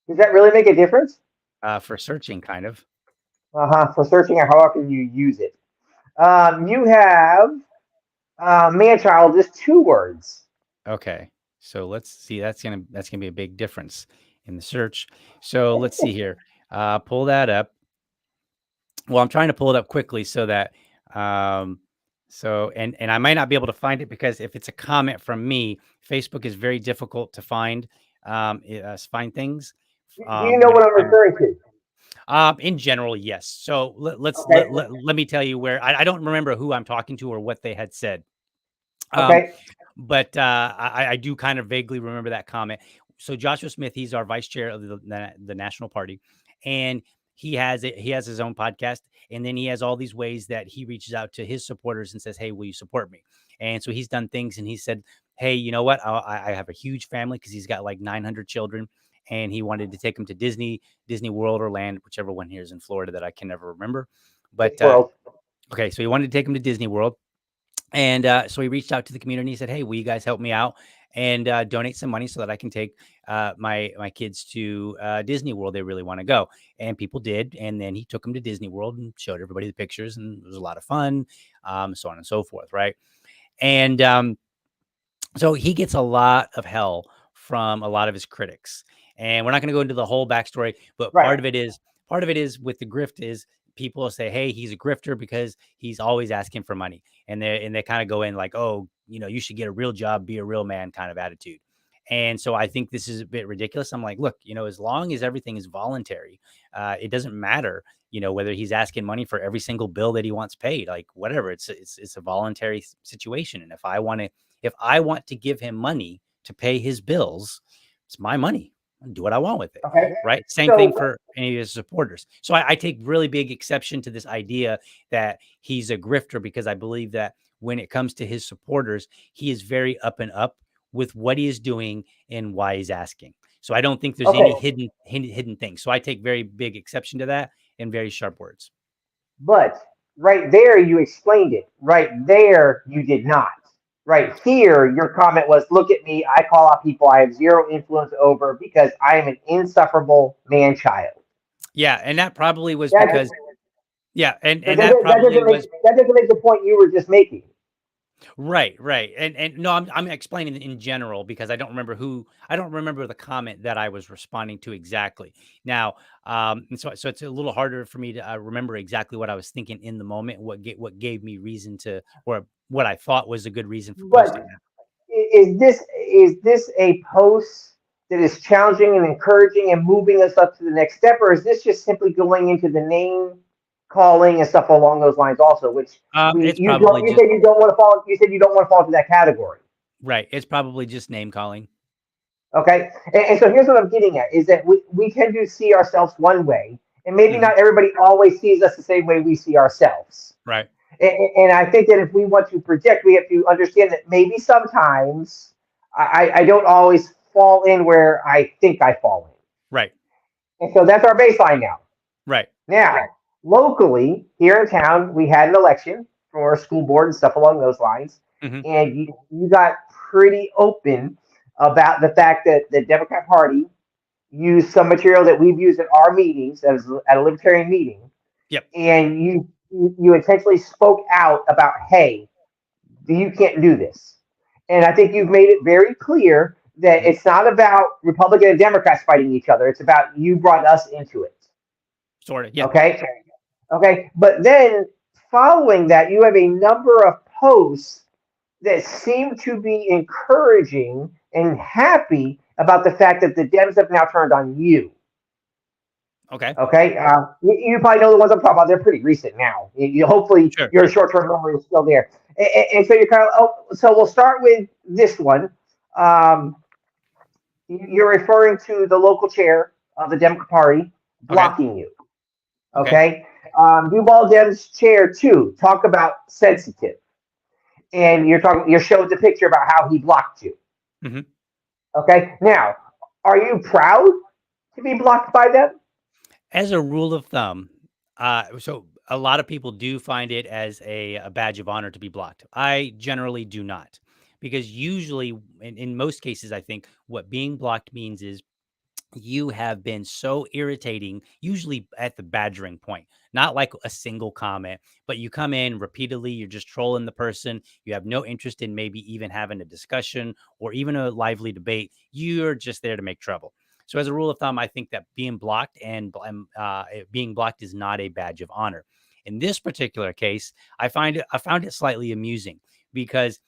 Does that really make a difference? For searching, kind of. For searching or how often you use it. You have man-child is 2 words. Okay, so let's see. That's gonna be a big difference in the search. So let's see here. Pull that up. Well, I'm trying to pull it up quickly so that and I might not be able to find it because if it's a comment from me, Facebook is very difficult to find find things. Do you know what I'm referring to? In general, yes. So let's Okay. let me tell you where I don't remember who I'm talking to or what they had said. Okay. But I do kind of vaguely remember that comment. So Joshua Smith, he's our vice chair of the National Party, and he has his own podcast, and then he has all these ways that he reaches out to his supporters and says, "Hey, will you support me?" And so he's done things, and he said, "Hey, you know what? I have a huge family because he's got like 900 children." And he wanted to take them to Disney World or Land, whichever one here is in Florida that I can never remember. But okay, so he wanted to take them to Disney World. And so he reached out to the community. He said, "Hey, will you guys help me out and donate some money so that I can take my kids to Disney World? They really want to go." And people did. And then he took them to Disney World and showed everybody the pictures, and it was a lot of fun, so on and so forth, right? And so he gets a lot of hell from a lot of his critics. And we're not going to go into the whole backstory, but Right. part of it is with the grift is people say, "Hey, he's a grifter because he's always asking for money." And they kind of go in like, "Oh, you should get a real job, be a real man," kind of attitude. And so I think this is a bit ridiculous. I'm like, look, as long as everything is voluntary, it doesn't matter, whether he's asking money for every single bill that he wants paid, like whatever. It's a voluntary situation. And if I want to give him money to pay his bills, it's my money. I'll do what I want with it. Okay. Right. Same thing for any of his supporters. So I take really big exception to this idea that he's a grifter, because I believe that when it comes to his supporters, he is very up and up with what he is doing and why he's asking. So I don't think there's any hidden things. So I take very big exception to that in very sharp words. But right there, you explained it. Right there, you did not. Right here, your comment was, "Look at me. I call out people I have zero influence over because I am an insufferable man-child." Yeah, and that probably was That because, yeah, and that doesn't make the point you were just making. Right. And no, I'm explaining in general because I don't remember the comment that I was responding to exactly. Now, and so it's a little harder for me to remember exactly what I was thinking in the moment, what gave me reason to, or what I thought was a good reason for posting that. Is this a post that is challenging and encouraging and moving us up to the next step, or is this just simply going into the name calling and stuff along those lines also, which you said you don't want to fall. You said you don't want to fall into that category. Right. It's probably just name calling. Okay. And so here's what I'm getting at is that we tend to see ourselves one way, and maybe not everybody always sees us the same way we see ourselves. Right. And I think that if we want to project, we have to understand that maybe sometimes I don't always fall in where I think I fall in. Right. And so that's our baseline now. Right. Now, locally, here in town, we had an election for school board and stuff along those lines. And you got pretty open about the fact that the Democrat Party used some material that we've used at our meetings, at a Libertarian meeting. Yep. And you intentionally spoke out about, "Hey, you can't do this." And I think you've made it very clear that it's not about Republican and Democrats fighting each other. It's about you brought us into it. Sort of. Yeah. Okay. But then following that, you have a number of posts that seem to be encouraging and happy about the fact that the Dems have now turned on you. Okay. Okay. You probably know the ones I'm talking about. They're pretty recent now. Hopefully Sure. your short-term memory is still there. And so you're kind of, so we'll start with this one. Um, you're referring to the local chair of the Democratic Party Okay. blocking you. Okay. Okay. Duval Dem's chair too. Talk about sensitive. And you showed the picture about how he blocked you. Mm-hmm. Okay. Now, are you proud to be blocked by them? As a rule of thumb, so a lot of people do find it as a badge of honor to be blocked. I generally do not, because usually, in most cases, I think what being blocked means is you have been so irritating, usually at the badgering point, not like a single comment, but you come in repeatedly, you're just trolling the person. You have no interest in maybe even having a discussion or even a lively debate. You're just there to make trouble. So as a rule of thumb, I think that being blocked and being blocked is not a badge of honor. In this particular case, I found it slightly amusing because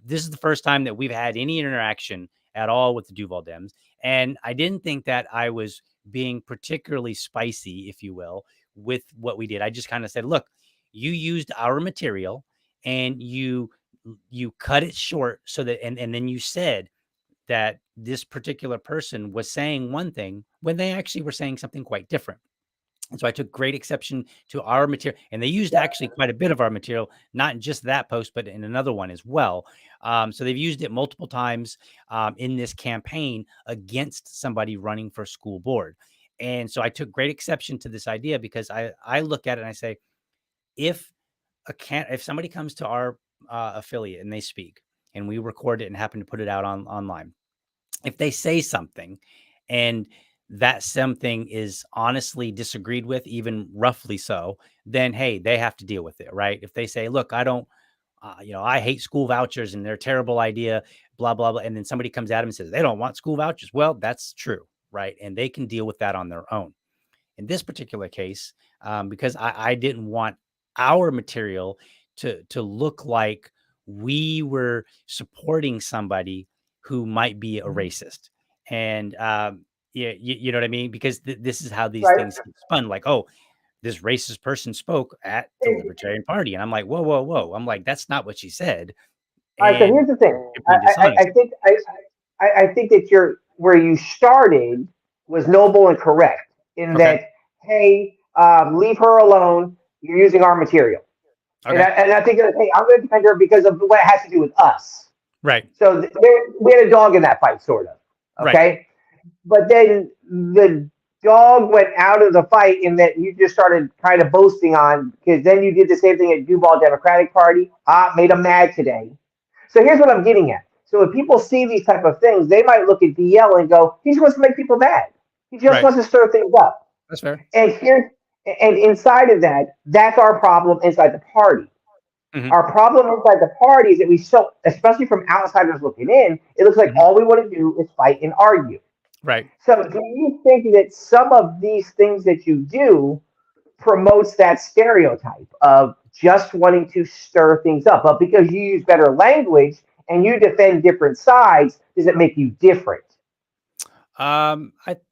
this is the first time that we've had any interaction at all with the Duval Dems. And I didn't think that I was being particularly spicy, if you will, with what we did. I just kind of said, look, you used our material and you cut it short so that, and then you said that this particular person was saying one thing when they actually were saying something quite different. And so I took great exception to our material, and they used actually quite a bit of our material, not in just that post, but in another one as well. So they've used it multiple times in this campaign against somebody running for school board. And so I took great exception to this idea because I look at it and I say, if somebody comes to our affiliate and they speak, and we record it and happen to put it out online, if they say something and that something is honestly disagreed with, even roughly so, then hey, they have to deal with it, right? If they say, look, I don't, I hate school vouchers and they're a terrible idea, blah, blah, blah. And then somebody comes at them and says, they don't want school vouchers. Well, that's true, right? And they can deal with that on their own. In this particular case, because I didn't want our material to look like we were supporting somebody who might be a racist. And yeah, you know what I mean? Because this is how these Right. things get spun. Like, oh, this racist person spoke at the Libertarian Party, and I'm like, whoa, whoa, whoa! I'm like, that's not what she said. All right. So And here's the thing. you're being I dishonest. think I think that where you started was noble and correct in Okay. that, hey, leave her alone. You're using our material. Okay. And I think that, hey, I'm going to defend her because of what it has to do with us. Right. So we had a dog in that fight, sort of. Okay. Right. But then the dog went out of the fight in that you just started kind of boasting on, because then you did the same thing at Duval Democratic Party. Made them mad today. So here's what I'm getting at. So if people see these type of things, they might look at DL and go, he just wants to make people mad. He just Right. wants to stir things up. That's fair. And inside of that, that's our problem inside the party. Mhm. Our problem inside the party is that especially from outsiders looking in, it looks like all we want to do is fight and argue. Right. So do you think that some of these things that you do promotes that stereotype of just wanting to stir things up? But because you use better language and you defend different sides, does it make you different?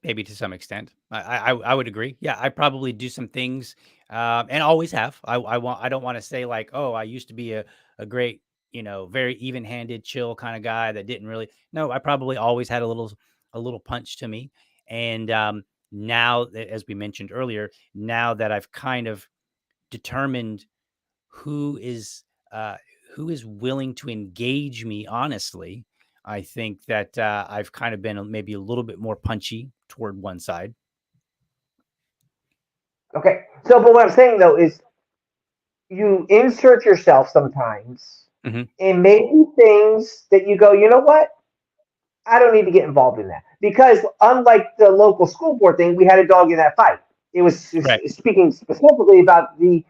Maybe to some extent, I would agree. Yeah, I probably do some things, and always have. I don't want to say like, oh, I used to be a great, very even-handed, chill kind of guy that didn't really. No, I probably always had a little punch to me, and now, as we mentioned earlier, now that I've kind of determined who is willing to engage me honestly, I think that I've kind of been maybe a little bit more punchy toward one side. Okay. So, but what I'm saying though is you insert yourself sometimes Mhm. in maybe things that you go, you know what? I don't need to get involved in that. Because unlike the local school board thing, we had a dog in that fight. It was Right. speaking specifically about the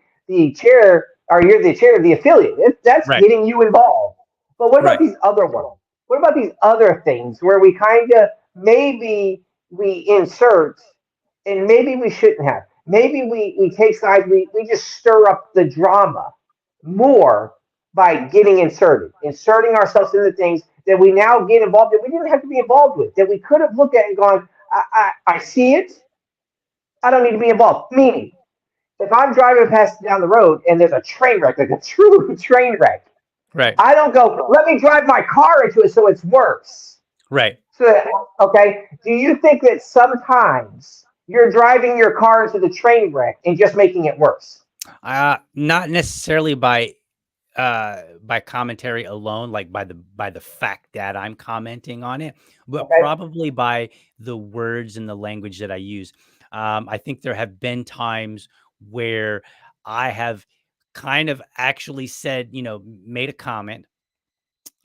chair, or you're the chair of the affiliate. That's Right. getting you involved. But what about Right. these other ones? What about these other things where we kind of maybe we insert and maybe we shouldn't have? Maybe we take sides, we just stir up the drama more by getting inserting ourselves into things that we now get involved in. We didn't have to be involved with, that we could have looked at and gone, I see it. I don't need to be involved. Meaning, if I'm driving past down the road and there's a train wreck, like a true train wreck, Right. I don't go, let me drive my car into it so it's worse. Right. So, okay, do you think that sometimes you're driving your car into the train wreck and just making it worse? Not necessarily by commentary alone, like by the fact that I'm commenting on it, but Okay. probably by the words and the language that I use. I think there have been times where I have kind of actually said, made a comment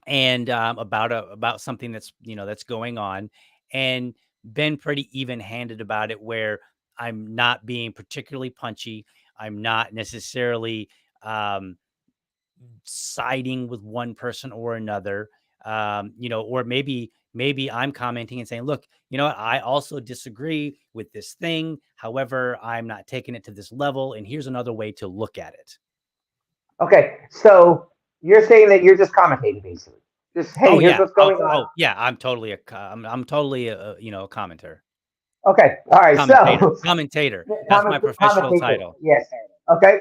and about something that's that's going on, and been pretty even-handed about it, where I'm not being particularly punchy. I'm not necessarily um, siding with one person or another. Or maybe I'm commenting and saying, look, what, I also disagree with this thing. However, I'm not taking it to this level, and here's another way to look at it. Okay, so you're saying that you're just commentating, basically. Just, hey, here's what's going on. Oh yeah, I'm totally I'm totally a a commenter. Okay, all right, Commentator. That's my professional title. Yes. Okay.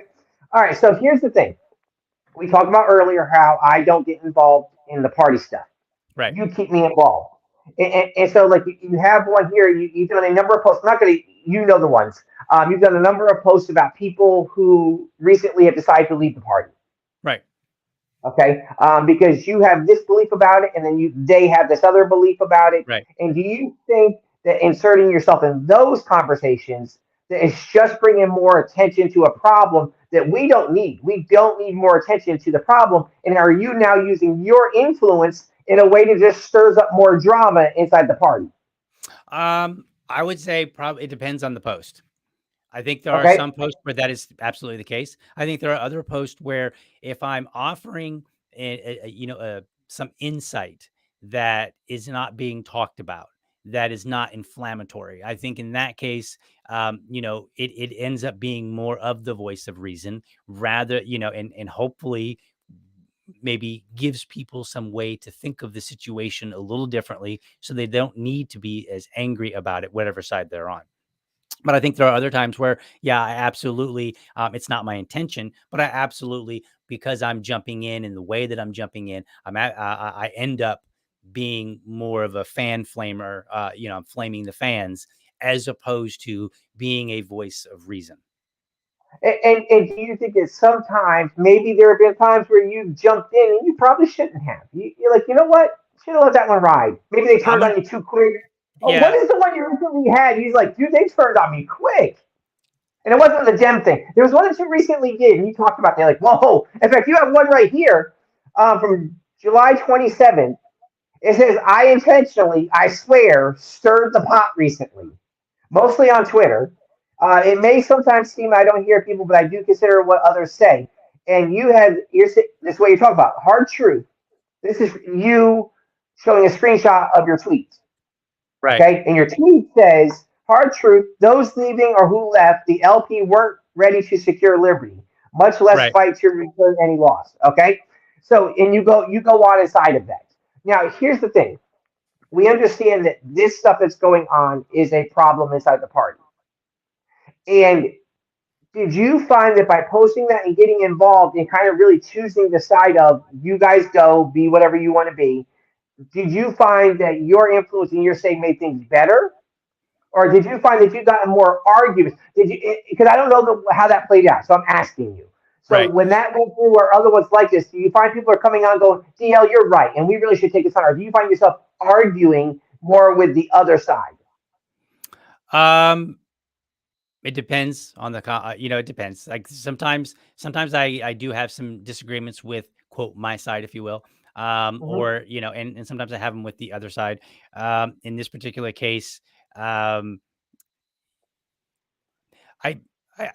All right, so here's the thing. We talked about earlier how I don't get involved in the party stuff. Right. You keep me involved. And so, like, you have one here. You've done a number of posts. I'm not going to, the ones. You've done a number of posts about people who recently have decided to leave the party. Right. Okay. Because you have this belief about it, and then they have this other belief about it. Right. And do you think that inserting yourself in those conversations that is just bringing more attention to a problem that we don't need? We don't need more attention to the problem. And are you now using your influence in a way that just stirs up more drama inside the party? I would say probably it depends on the post. I think there are some posts where that is absolutely the case. I think there are other posts where if I'm offering some insight that is not being talked about, that is not inflammatory, I think in that case, it ends up being more of the voice of reason, rather, and hopefully maybe gives people some way to think of the situation a little differently, so they don't need to be as angry about it, whatever side they're on. But I think there are other times where, yeah, I absolutely, it's not my intention, but I absolutely, because I'm jumping in the way that I'm jumping in, I end up being more of a fan flamer, I'm flaming the fans, as opposed to being a voice of reason. And do you think that sometimes maybe there have been times where you jumped in and you probably shouldn't have? You're like, you know what? Should have let that one ride. Maybe they turned on you too quick. Oh, Yeah. what is the one you recently had? He's like, dude, they turned on me quick. And it wasn't the gem thing. There was one that you recently did, and you talked about that. Like, whoa. In fact, you have one right here from July 27th. It says, I intentionally, I swear, stirred the pot recently, mostly on Twitter. It may sometimes seem I don't hear people, but I do consider what others say. And this is what you're talking about, hard truth. This is you showing a screenshot of your tweet. Right. Okay. And your tweet says, hard truth, those leaving or who left, the LP weren't ready to secure liberty, much less fight to return any loss. Okay. So, and you go on inside of that. Now, here's the thing. We understand that this stuff that's going on is a problem inside the party. And did you find that by posting that and getting involved and kind of really choosing the side of you guys go, be whatever you want to be, did you find that your influence in your state made things better? Or did you find that you got more arguments? Because I don't know how that played out, so I'm asking you. So when that went through or other ones like this, do you find people are coming on going, DL, you're right, and we really should take this on? Or do you find yourself arguing more with the other side? It depends on the, it depends. Like sometimes I do have some disagreements with, quote, my side, if you will. Or, and sometimes I have them with the other side. In this particular case, I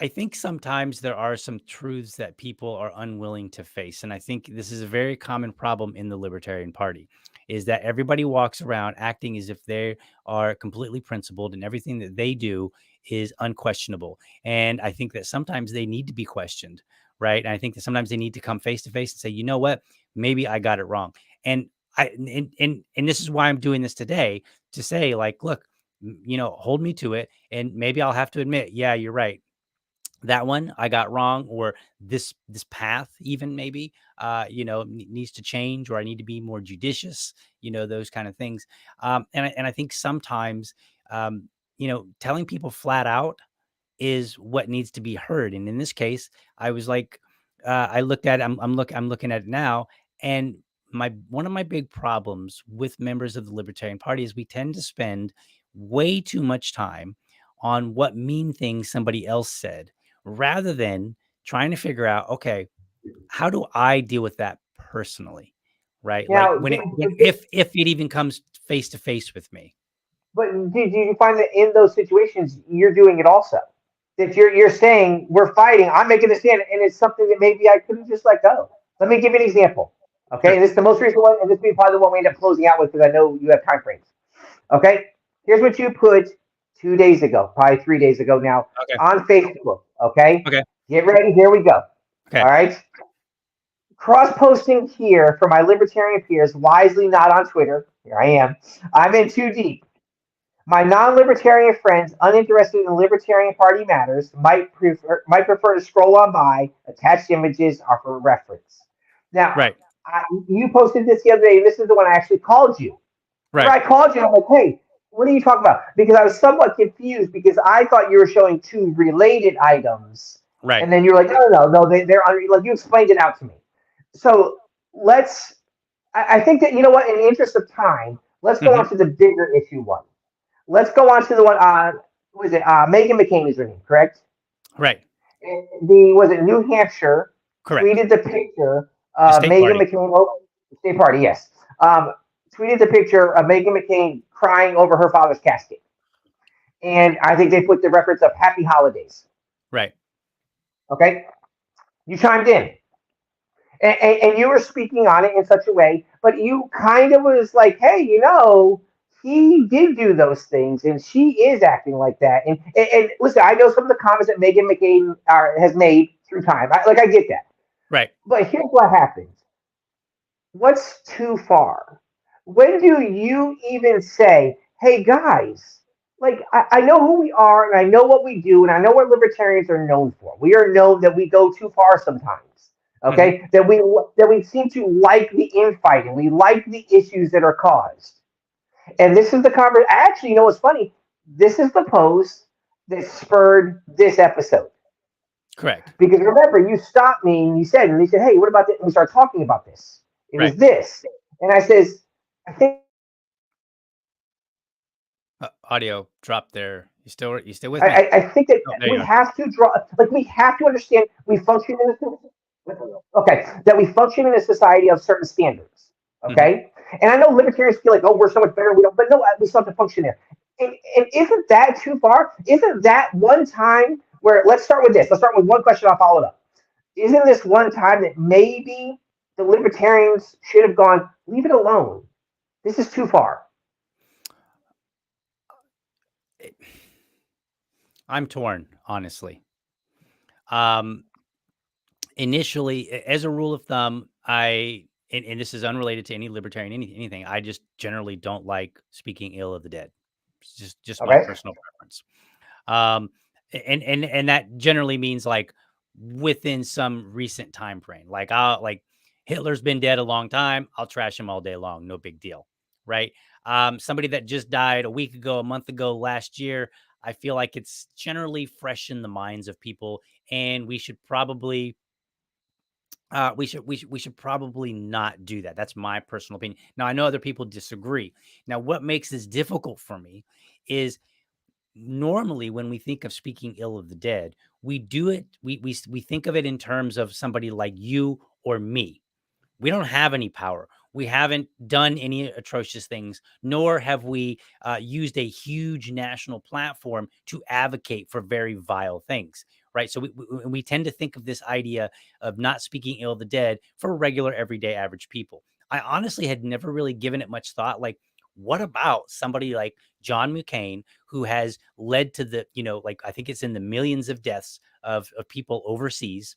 think sometimes there are some truths that people are unwilling to face. And I think this is a very common problem in the Libertarian Party, is that everybody walks around acting as if they are completely principled and everything that they do is unquestionable. And I think that sometimes they need to be questioned, right? And I think that sometimes they need to come face to face and say, you know what, maybe I got it wrong. And this is why I'm doing this today, to say, like, look, hold me to it. And maybe I'll have to admit, yeah, you're right. That one I got wrong, or this path even maybe, needs to change, or I need to be more judicious, those kind of things. And I think sometimes, telling people flat out is what needs to be heard. And in this case, I was like, I looked at, I'm looking at it now, and one of my big problems with members of the Libertarian Party is we tend to spend way too much time on what mean things somebody else said, rather than trying to figure out, okay, how do I deal with that personally, right? Like Now, if it even comes face to face with me. but do you find that in those situations you're doing it also? That you're saying we're fighting, I'm making a stand, and it's something that maybe I couldn't just let go. Let me give you an example. Okay, Sure. and this is the most recent one, and this will be probably the one we end up closing out with because I know you have time frames. Okay, here's what you put 2 days ago, probably 3 days ago now, Okay. on Facebook. Okay, Okay. get ready. Here we go. Okay. All right. Cross posting here for my libertarian peers, wisely not on Twitter. Here I am. I'm in too deep. My non-libertarian friends, uninterested in Libertarian Party matters, might prefer to scroll on by. Attached images are for reference. Now, Right. you posted this the other day, and this is the one I actually called you. Right. Where I called you, I'm like, hey, what are you talking about? Because I was somewhat confused because I thought you were showing two related items. Right. And then you're like, no, they're like, you explained it out to me. So I think that, you know what, in the interest of time, let's go on to the bigger issue one. Let's go on to the one, was it Megan McCain is her name, correct? Right. Was it New Hampshire? Correct. Tweeted the picture The of state Megan party. McCain, state party, yes. Tweeted the picture of Megan McCain crying over her father's casket. And I think they put the reference of Happy Holidays. Right. Okay? You chimed in. And you were speaking on it in such a way, but you kind of was like, hey, he did do those things, and she is acting like that. And listen, I know some of the comments that Megan McCain has made through time. I get that. Right. But here's what happens. What's too far? When do you even say, hey, guys, like, I know who we are, and I know what we do, and I know what libertarians are known for. We are known that we go too far sometimes. Okay, that we seem to like the infighting, we like the issues that are caused, and this is the conversation. Actually, what's funny? This is the post that spurred this episode. Correct. Because remember, you stopped me and you said, "Hey, what about this?" And we started talking about this. It was this, and I says, "I think." Audio dropped there. You still with me? I think that we have to we have to understand we function in a. Okay, that we function in a society of certain standards. Okay, and I know libertarians feel like, oh, we're so much better. We don't, but no, we still have to function there. And isn't that too far? Isn't that one time where? Let's start with this. Let's start with one question. I'll follow it up. Isn't this one time that maybe the libertarians should have gone? Leave it alone. This is too far. I'm torn, honestly. Initially, as a rule of thumb, and this is unrelated to any libertarian, anything, I just generally don't like speaking ill of the dead. It's just my personal preference. And that generally means like within some recent time frame. Like Hitler's been dead a long time. I'll trash him all day long. No big deal. Right. Somebody that just died a week ago, a month ago, last year, I feel like it's generally fresh in the minds of people, and we should probably we should probably not do that. That's my personal opinion. Now, I know other people disagree. Now, what makes this difficult for me is normally when we think of speaking ill of the dead, we do it. We think of it in terms of somebody like you or me. We don't have any power. We haven't done any atrocious things, nor have we used a huge national platform to advocate for very vile things, right? So we tend to think of this idea of not speaking ill of the dead for regular, everyday, average people. I honestly had never really given it much thought. Like, what about somebody like John McCain, who has led to the, I think it's in the millions of deaths of people overseas,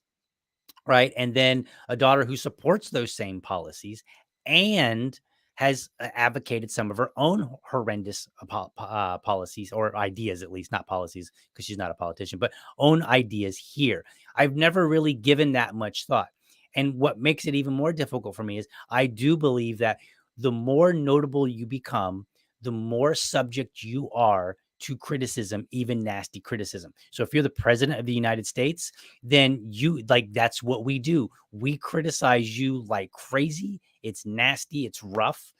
right? And then a daughter who supports those same policies, and has advocated some of her own horrendous policies or ideas, at least not policies, because she's not a politician, but own ideas here. I've never really given that much thought. And what makes it even more difficult for me is I do believe that the more notable you become, the more subject you are to criticism, even nasty criticism. So if you're the president of the United States, then you that's what we do. We criticize you like crazy. It's nasty. It's rough,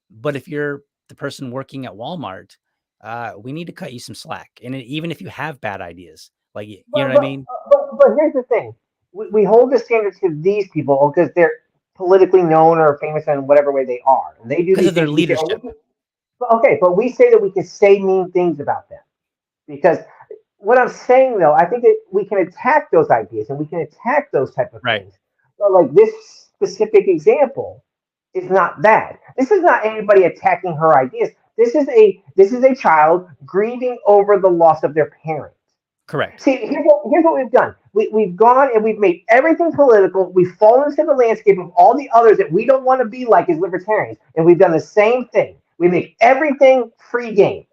but if you're the person working at Walmart, we need to cut you some slack. And even if you have bad ideas, you know what I mean? But here's the thing. We hold the standard to these people because they're politically known or famous in whatever way they are. And they do Because these of their things. We say, leadership. okay, but we say that we can say mean things about them. Because what I'm saying, though, I think that we can attack those ideas and we can attack those type of Right. things. But like this specific example is not that. This is not anybody attacking her ideas. This is a child grieving over the loss of their parent. Correct. See, here's what we've done. We've gone and we've made everything political. We've fallen into the landscape of all the others that we don't want to be like as libertarians. And we've done the same thing. We make everything free game.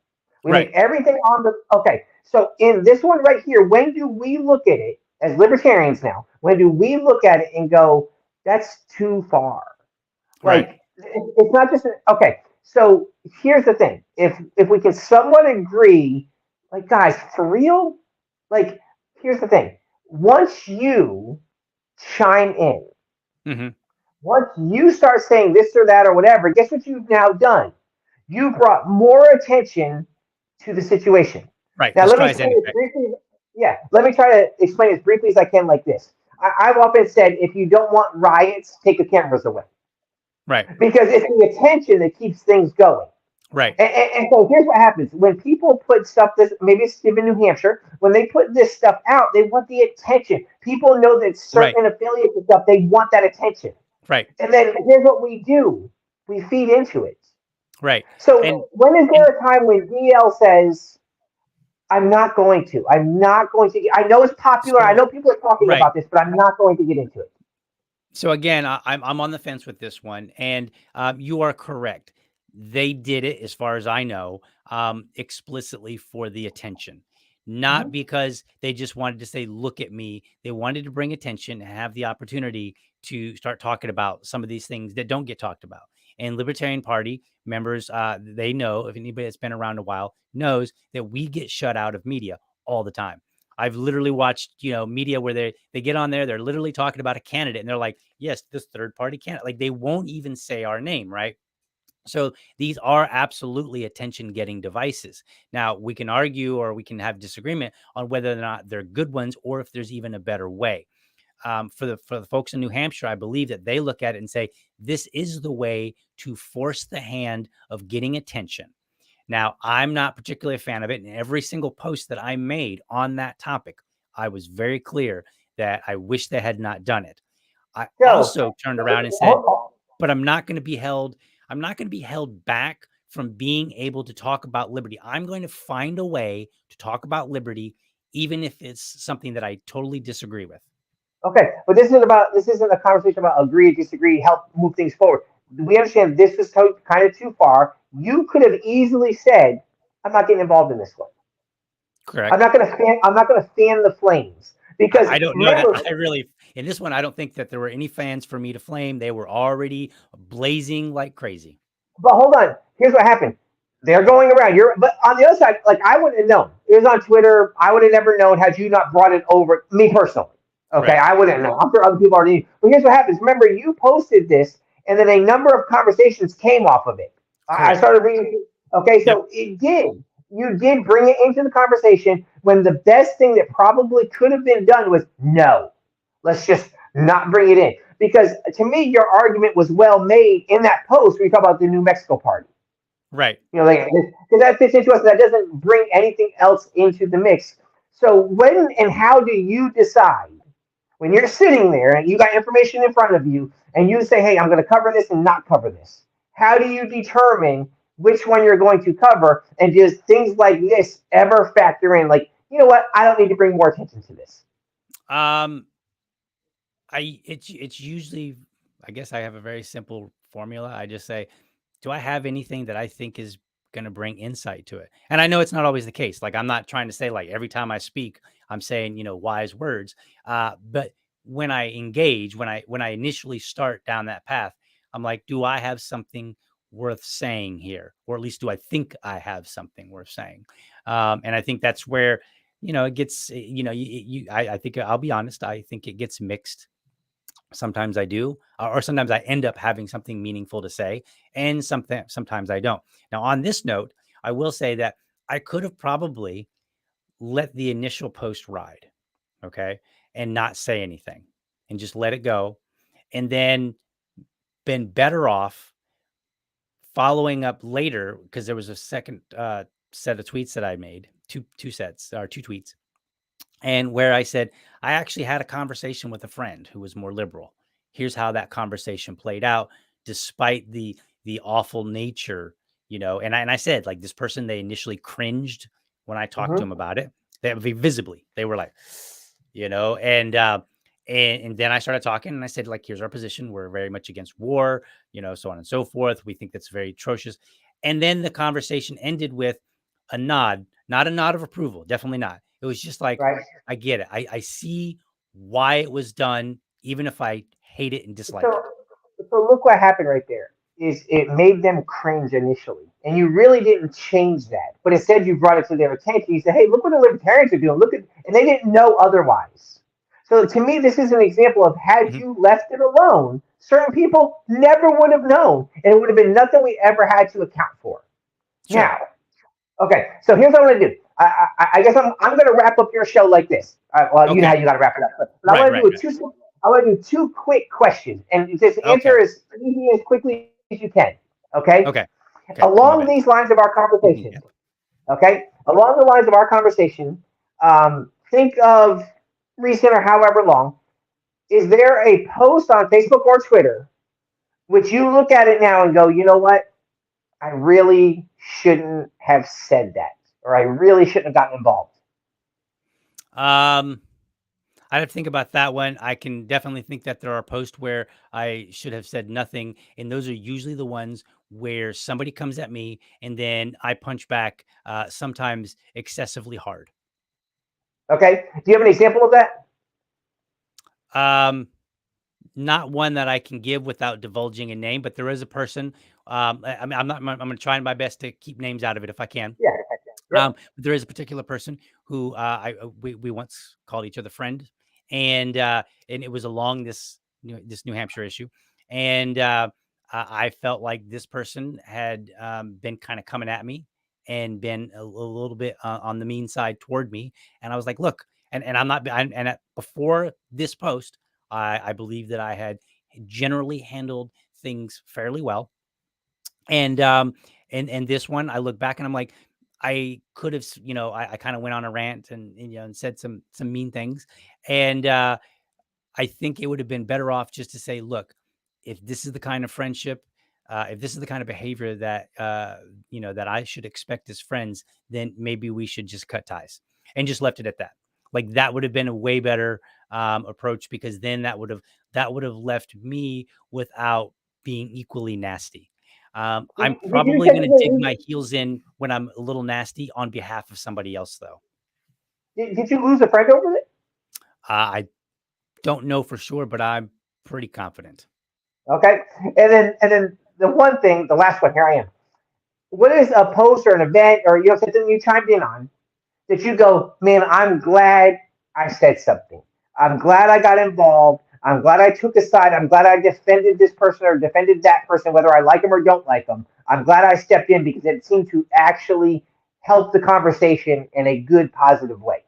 We make everything on the... Okay, so in this one right here, when do we look at it as libertarians now? When do we look at it and go, that's too far? Right. It's not just... Okay, so here's the thing. If we can somewhat agree, guys, for real... here's the thing. Once you chime in, once you start saying this or that or whatever, guess what you've now done? You brought more attention to the situation. Right. Now, let me explain it briefly. Yeah, let me try to explain as briefly as I can like this. I've often said, if you don't want riots, take the cameras away. Right. Because it's the attention that keeps things going. Right. And so here's what happens. When people put stuff, maybe it's in New Hampshire, when they put this stuff out, they want the attention. People know that certain affiliates and stuff, they want that attention. Right. And then here's what we do. We feed into it. Right. So when is there a time when DL says, I'm not going to. I know it's popular. I know people are talking about this, but I'm not going to get into it. So again, I'm on the fence with this one. And you are correct. They did it, as far as I know, explicitly for the attention, not because they just wanted to say, look at me. They wanted to bring attention and have the opportunity to start talking about some of these things that don't get talked about. And Libertarian Party members, they know, if anybody that's been around a while knows, that we get shut out of media all the time. I've literally watched, media where they get on there, they're literally talking about a candidate and they're like, yes, this third party candidate, they won't even say our name, right? So these are absolutely attention-getting devices. Now, we can argue or we can have disagreement on whether or not they're good ones or if there's even a better way. For the folks in New Hampshire, I believe that they look at it and say, this is the way to force the hand of getting attention. Now, I'm not particularly a fan of it. And every single post that I made on that topic, I was very clear that I wish they had not done it. I also turned around and said, but I'm not going to be held back from being able to talk about liberty. I'm going to find a way to talk about liberty, even if it's something that I totally disagree with. Okay, but this isn't a conversation about agree, disagree, help move things forward. We understand this is kind of too far. You could have easily said, I'm not getting involved in this one. Correct. I'm not going to fan the flames, because I don't know that in this one, I don't think that there were any fans for me to flame. They were already blazing like crazy. But hold on. Here's what happened. They're going around. But on the other side, I wouldn't have known. It was on Twitter. I would have never known had you not brought it over, me personally. Okay, right. I wouldn't know. I'm sure other people already knew. But here's what happens. Remember, you posted this, and then a number of conversations came off of it. I started reading. Okay, so it did. You did bring it into the conversation when the best thing that probably could have been done was, no, let's just not bring it in. Because to me, your argument was well made in that post where you talk about the New Mexico party. Right. Because that fits into us. That doesn't bring anything else into the mix. So when and how do you decide when you're sitting there and you got information in front of you and you say, hey, I'm going to cover this and not cover this? How do you determine which one you're going to cover? And does things like this ever factor in? You know what? I don't need to bring more attention to this. It's usually, I guess I have a very simple formula. I just say, do I have anything that I think is going to bring insight to it? And I know it's not always the case. Like, I'm not trying to say like every time I speak, I'm saying, wise words. But when I engage, when I initially start down that path, I'm like, do I have something worth saying here? Or at least do I think I have something worth saying? And I think that's where, it gets, I think I'll be honest. I think it gets mixed. Sometimes I do, or sometimes I end up having something meaningful to say, and sometimes I don't. Now, on this note, I will say that I could have probably let the initial post ride, okay, and not say anything, and just let it go, and then been better off following up later, because there was a second set of tweets that I made, two sets or two tweets, and where I said, I actually had a conversation with a friend who was more liberal. Here's how that conversation played out, despite the awful nature, and I said, like, this person, they initially cringed when I talked to Mm-hmm. them about it. They visibly, they were like, and then I started talking, and I said, like, here's our position. We're very much against war, so on and so forth. We think that's very atrocious. And then the conversation ended with a nod, not a nod of approval, definitely not. It was just like, Right. I get it. I see why it was done, even if I hate it and dislike So, it. so look what happened right there. Is it made them cringe initially, and you really didn't change that, but instead you brought it to their attention. You said, "Hey, look what the libertarians are doing. Look at," and they didn't know otherwise. So to me, this is an example of had Mhm. you left it alone, certain people never would have known, and it would have been nothing we ever had to account for. Sure. Now, okay, so here's what I'm gonna do. I guess I'm gonna wrap up your show like this. Well, you know how Okay. you gotta wrap it up, but I Right. want to Right. do Right. I want to do two quick questions, and just answer Okay. as easy as quickly as you can. Okay. Okay. Okay. Do my Along best. these lines of our Yeah. conversation. Okay. Along the lines of our conversation, think of recent or however long. Is there a post on Facebook or Twitter which you look at it now and go, you know what? I really shouldn't have said that, or I really shouldn't have gotten involved. Um, I have to think about that one. I can definitely think that there are posts where I should have said nothing, and those are usually the ones where somebody comes at me, and then I punch back, sometimes excessively hard. Okay. Do you have an example of that? Um, Not one that I can give without divulging a name, but there is a person. I mean, I'm going to try my best to keep names out of it if I can. Yeah. Yep. But there is a particular person who we once called each other friend, and it was along this New Hampshire issue, and I felt like this person had been kind of coming at me and been a little bit on the mean side toward me, and I was like, look, and I'm not, before this post, I believe that I had generally handled things fairly well, and this one, I look back and I'm like, I could have, I kind of went on a rant and said some mean things, and I think it would have been better off just to say, look, if this is the kind of friendship, if this is the kind of behavior that that I should expect as friends, then maybe we should just cut ties, and just left it at that. Like, that would have been a way better approach, because then that would have left me without being equally nasty. I'm Did you probably say going to dig my heels in when I'm a little nasty on behalf of somebody else, though. did you lose a friend over it? I don't know for sure, but I'm pretty confident. Okay. And then the one thing, the last one, here I am. What is a post or an event or something you chimed in on that you go, man, I'm glad I said something. I'm glad I got involved. I'm glad I took a side. I'm glad I defended this person or defended that person, whether I like them or don't like them. I'm glad I stepped in because it seemed to actually help the conversation in a good, positive way.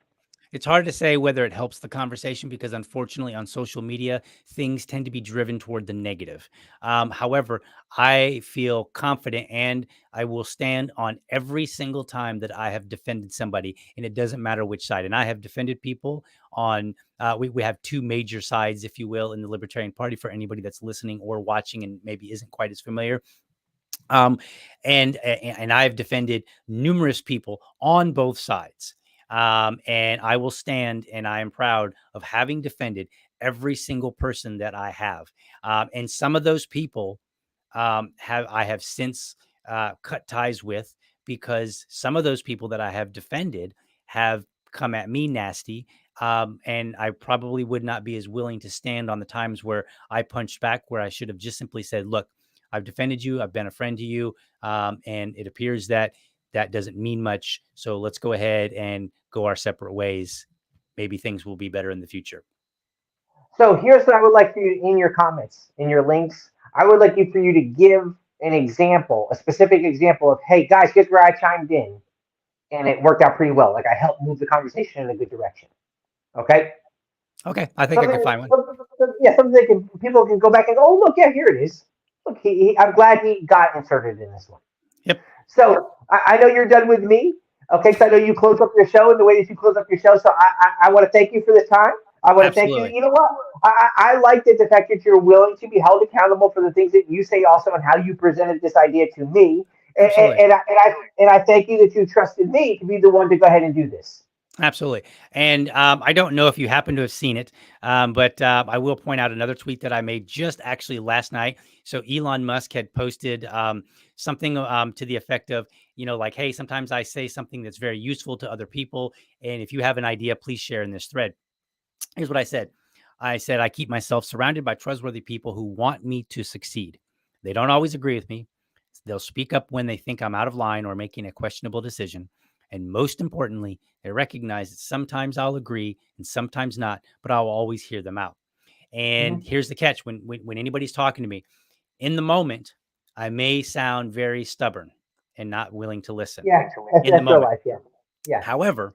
It's hard to say whether it helps the conversation, because unfortunately on social media, things tend to be driven toward the negative. However, I feel confident, and I will stand on every single time that I have defended somebody, and it doesn't matter which side. And I have defended people on, we have two major sides, if you will, in the Libertarian Party, for anybody that's listening or watching and maybe isn't quite as familiar. Um, and I've defended numerous people on both sides. And I will stand, and I am proud of having defended every single person that I have. And some of those people I have since cut ties with, because some of those people that I have defended have come at me nasty. And I probably would not be as willing to stand on the times where I punched back, where I should have just simply said, look, I've defended you. I've been a friend to you. And it appears that that doesn't mean much. So let's go ahead and go our separate ways. Maybe things will be better in the future. So here's what I would like for you in your comments, in your links. I would like for you to give an example, a specific example of, hey guys, here's where I chimed in and it worked out pretty well. Like I helped move the conversation in a good direction. Okay. Okay. I think I can find one. Yeah, something people can go back and go, oh look, yeah, here it is. Look, I'm glad he got inserted in this one. Yep. So I know you're done with me. Okay, so I know you close up your show in the way that you close up your show. So I want to thank you for this time. I want to thank you. You know what? I liked it, the fact that you're willing to be held accountable for the things that you say also and how you presented this idea to me. And I thank you that you trusted me to be the one to go ahead and do this. Absolutely. And I don't know if you happen to have seen it, but I will point out another tweet that I made just actually last night. So Elon Musk had posted something to the effect of, like, hey, sometimes I say something that's very useful to other people. And if you have an idea, please share in this thread. Here's what I said. I said, I keep myself surrounded by trustworthy people who want me to succeed. They don't always agree with me. They'll speak up when they think I'm out of line or making a questionable decision. And most importantly, they recognize that sometimes I'll agree and sometimes not, but I'll always hear them out. And here's the catch. When anybody's talking to me, in the moment, I may sound very stubborn and not willing to listen. Yeah, in the moment. Life, yeah. However,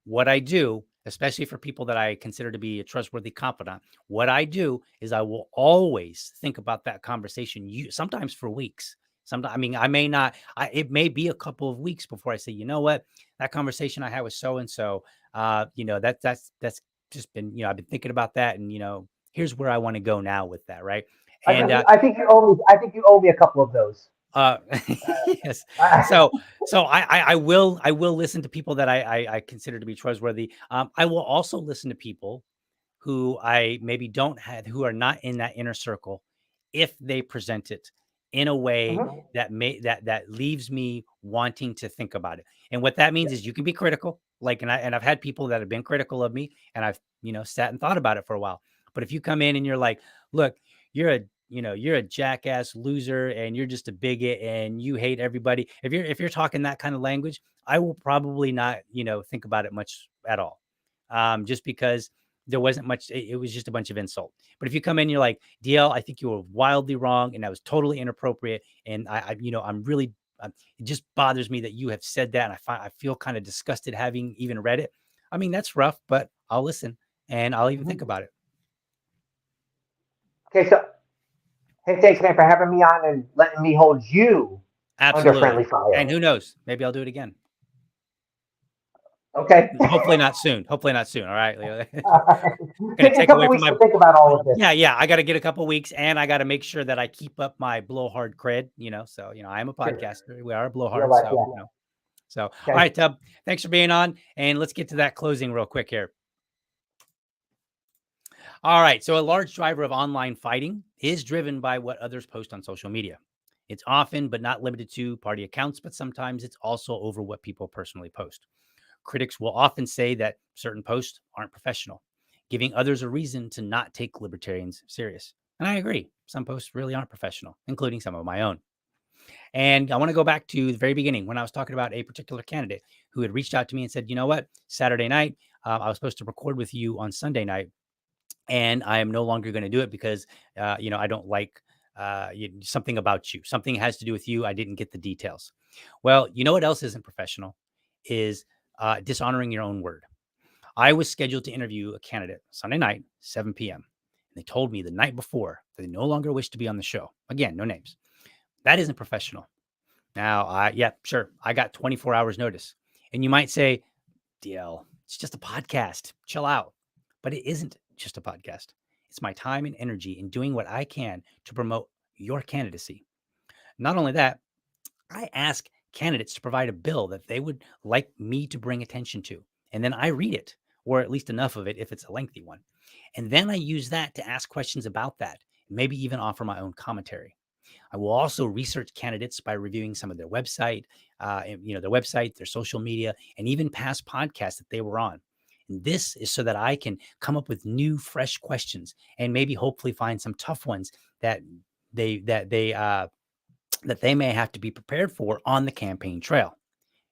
what I do, especially for people that I consider to be a trustworthy confidant, what I do is I will always think about that conversation, sometimes for weeks. Sometimes, I mean, I may not, it may be a couple of weeks before I say, you know what, that conversation I had with so-and-so, that's just been, I've been thinking about that. And, here's where I want to go now with that. Right. And I think you owe me a couple of those. Yes. So I will listen to people that I consider to be trustworthy. I will also listen to people who I maybe don't have, who are not in that inner circle, if they present it in a way that leaves me wanting to think about it. And what that means is you can be critical, like, and I've had people that have been critical of me, and I've, sat and thought about it for a while. But if you come in and you're like, look, you're a jackass loser and you're just a bigot and you hate everybody. If you're talking that kind of language, I will probably not, think about it much at all. Just because there wasn't much, it was just a bunch of insult. But if you come in, you're like, DL, I think you were wildly wrong and that was totally inappropriate. And I'm really, it just bothers me that you have said that. And I feel kind of disgusted having even read it. I mean, that's rough, but I'll listen and I'll even think about it. Okay. So, hey, thanks, man, for having me on and letting me hold you under friendly fire. And who knows? Maybe I'll do it again. Okay. Hopefully not soon. All right. Take a couple weeks to think about all of this. Yeah. I got to get a couple weeks, and I got to make sure that I keep up my blowhard cred. So I am a podcaster. We are a blowhard. So okay. All right, Tub. Thanks for being on, and let's get to that closing real quick here. All right. So a large driver of online fighting is driven by what others post on social media. It's often, but not limited to, party accounts, but sometimes it's also over what people personally post. Critics will often say that certain posts aren't professional, giving others a reason to not take libertarians serious. And I agree. Some posts really aren't professional, including some of my own. And I want to go back to the very beginning when I was talking about a particular candidate who had reached out to me and said, you know what, Saturday night, I was supposed to record with you on Sunday night, and I am no longer going to do it because, I don't like something about you. Something has to do with you. I didn't get the details. Well, you know what else isn't professional is dishonoring your own word. I was scheduled to interview a candidate Sunday night, 7 p.m. And they told me the night before that they no longer wish to be on the show. Again, no names. That isn't professional. Now, sure. I got 24 hours notice. And you might say, DL, it's just a podcast. Chill out. But it isn't just a podcast. It's my time and energy in doing what I can to promote your candidacy. Not only that, I ask candidates to provide a bill that they would like me to bring attention to. And then I read it, or at least enough of it if it's a lengthy one. And then I use that to ask questions about that, maybe even offer my own commentary. I will also research candidates by reviewing some of their website, their website, their social media, and even past podcasts that they were on. And this is so that I can come up with new, fresh questions and maybe hopefully find some tough ones that they may have to be prepared for on the campaign trail.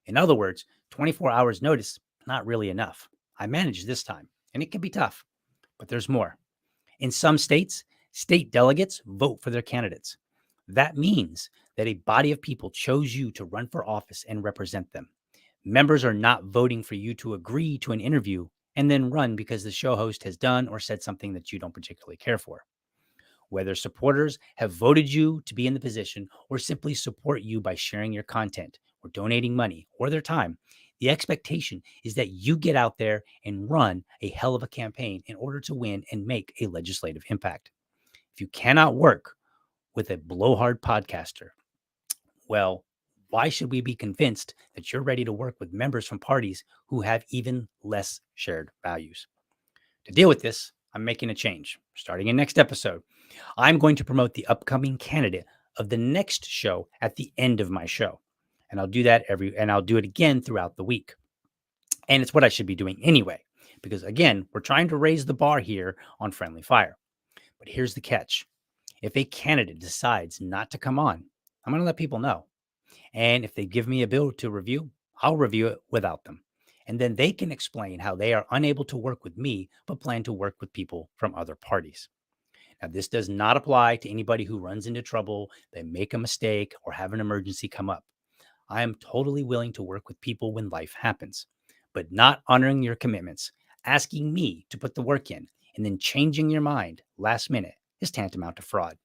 In other words, 24 hours notice, not really enough. I managed this time, and it can be tough, but there's more. In some states, state delegates vote for their candidates. That means that a body of people chose you to run for office and represent them. Members are not voting for you to agree to an interview and then run because the show host has done or said something that you don't particularly care for. Whether supporters have voted you to be in the position or simply support you by sharing your content or donating money or their time, the expectation is that you get out there and run a hell of a campaign in order to win and make a legislative impact. If you cannot work with a blowhard podcaster, well, why should we be convinced that you're ready to work with members from parties who have even less shared values? To deal with this, I'm making a change. Starting in next episode, I'm going to promote the upcoming candidate of the next show at the end of my show. And I'll do that I'll do it again throughout the week. And it's what I should be doing anyway, because again, we're trying to raise the bar here on Friendly Fire. But here's the catch. If a candidate decides not to come on, I'm going to let people know. And if they give me a bill to review, I'll review it without them. And then they can explain how they are unable to work with me, but plan to work with people from other parties. Now, this does not apply to anybody who runs into trouble, they make a mistake, or have an emergency come up. I am totally willing to work with people when life happens, but not honoring your commitments, asking me to put the work in, and then changing your mind last minute is tantamount to fraud.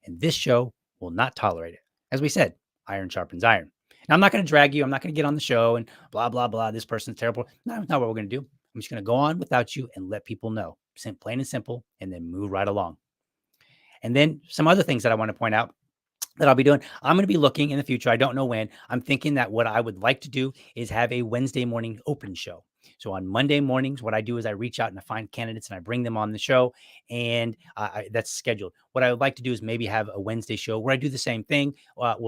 And this show will not tolerate it. As we said, iron sharpens iron. Now, I'm not going to drag you. I'm not going to get on the show and blah, blah, blah. This person's terrible. No, that's not what we're going to do. I'm just going to go on without you and let people know. Plain and simple, and then move right along. And then some other things that I want to point out that I'll be doing. I'm going to be looking in the future. I don't know when. I'm thinking that what I would like to do is have a Wednesday morning open show. So on Monday mornings, what I do is I reach out and I find candidates and I bring them on the show, and that's scheduled. What I would like to do is maybe have a Wednesday show where I do the same thing,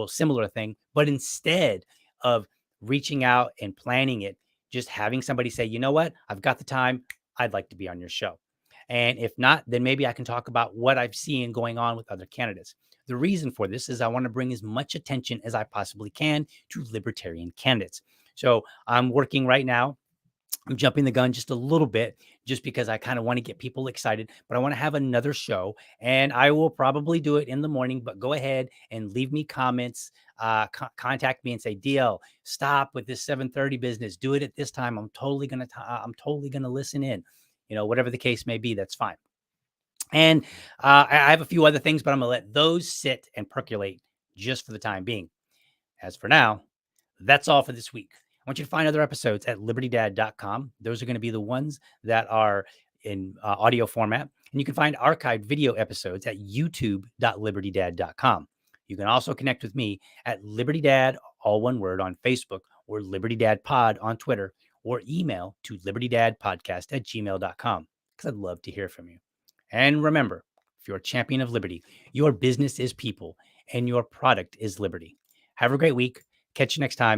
similar thing, but instead of reaching out and planning it, just having somebody say, you know what, I've got the time. I'd like to be on your show. And if not, then maybe I can talk about what I've seen going on with other candidates. The reason for this is I want to bring as much attention as I possibly can to libertarian candidates. So I'm working right now. I'm jumping the gun just a little bit just because I kind of want to get people excited, but I want to have another show, and I will probably do it in the morning, but go ahead and leave me comments, contact me and say, DL, stop with this 7:30 business. Do it at this time. I'm totally going to listen in, whatever the case may be, that's fine. And I have a few other things, but I'm going to let those sit and percolate just for the time being. As for now, that's all for this week. I want you to find other episodes at libertydad.com. Those are going to be the ones that are in audio format. And you can find archived video episodes at youtube.libertydad.com. You can also connect with me at libertydad, all one word, on Facebook, or libertydadpod on Twitter, or email to libertydadpodcast@gmail.com, because I'd love to hear from you. And remember, if you're a champion of liberty, your business is people and your product is liberty. Have a great week. Catch you next time.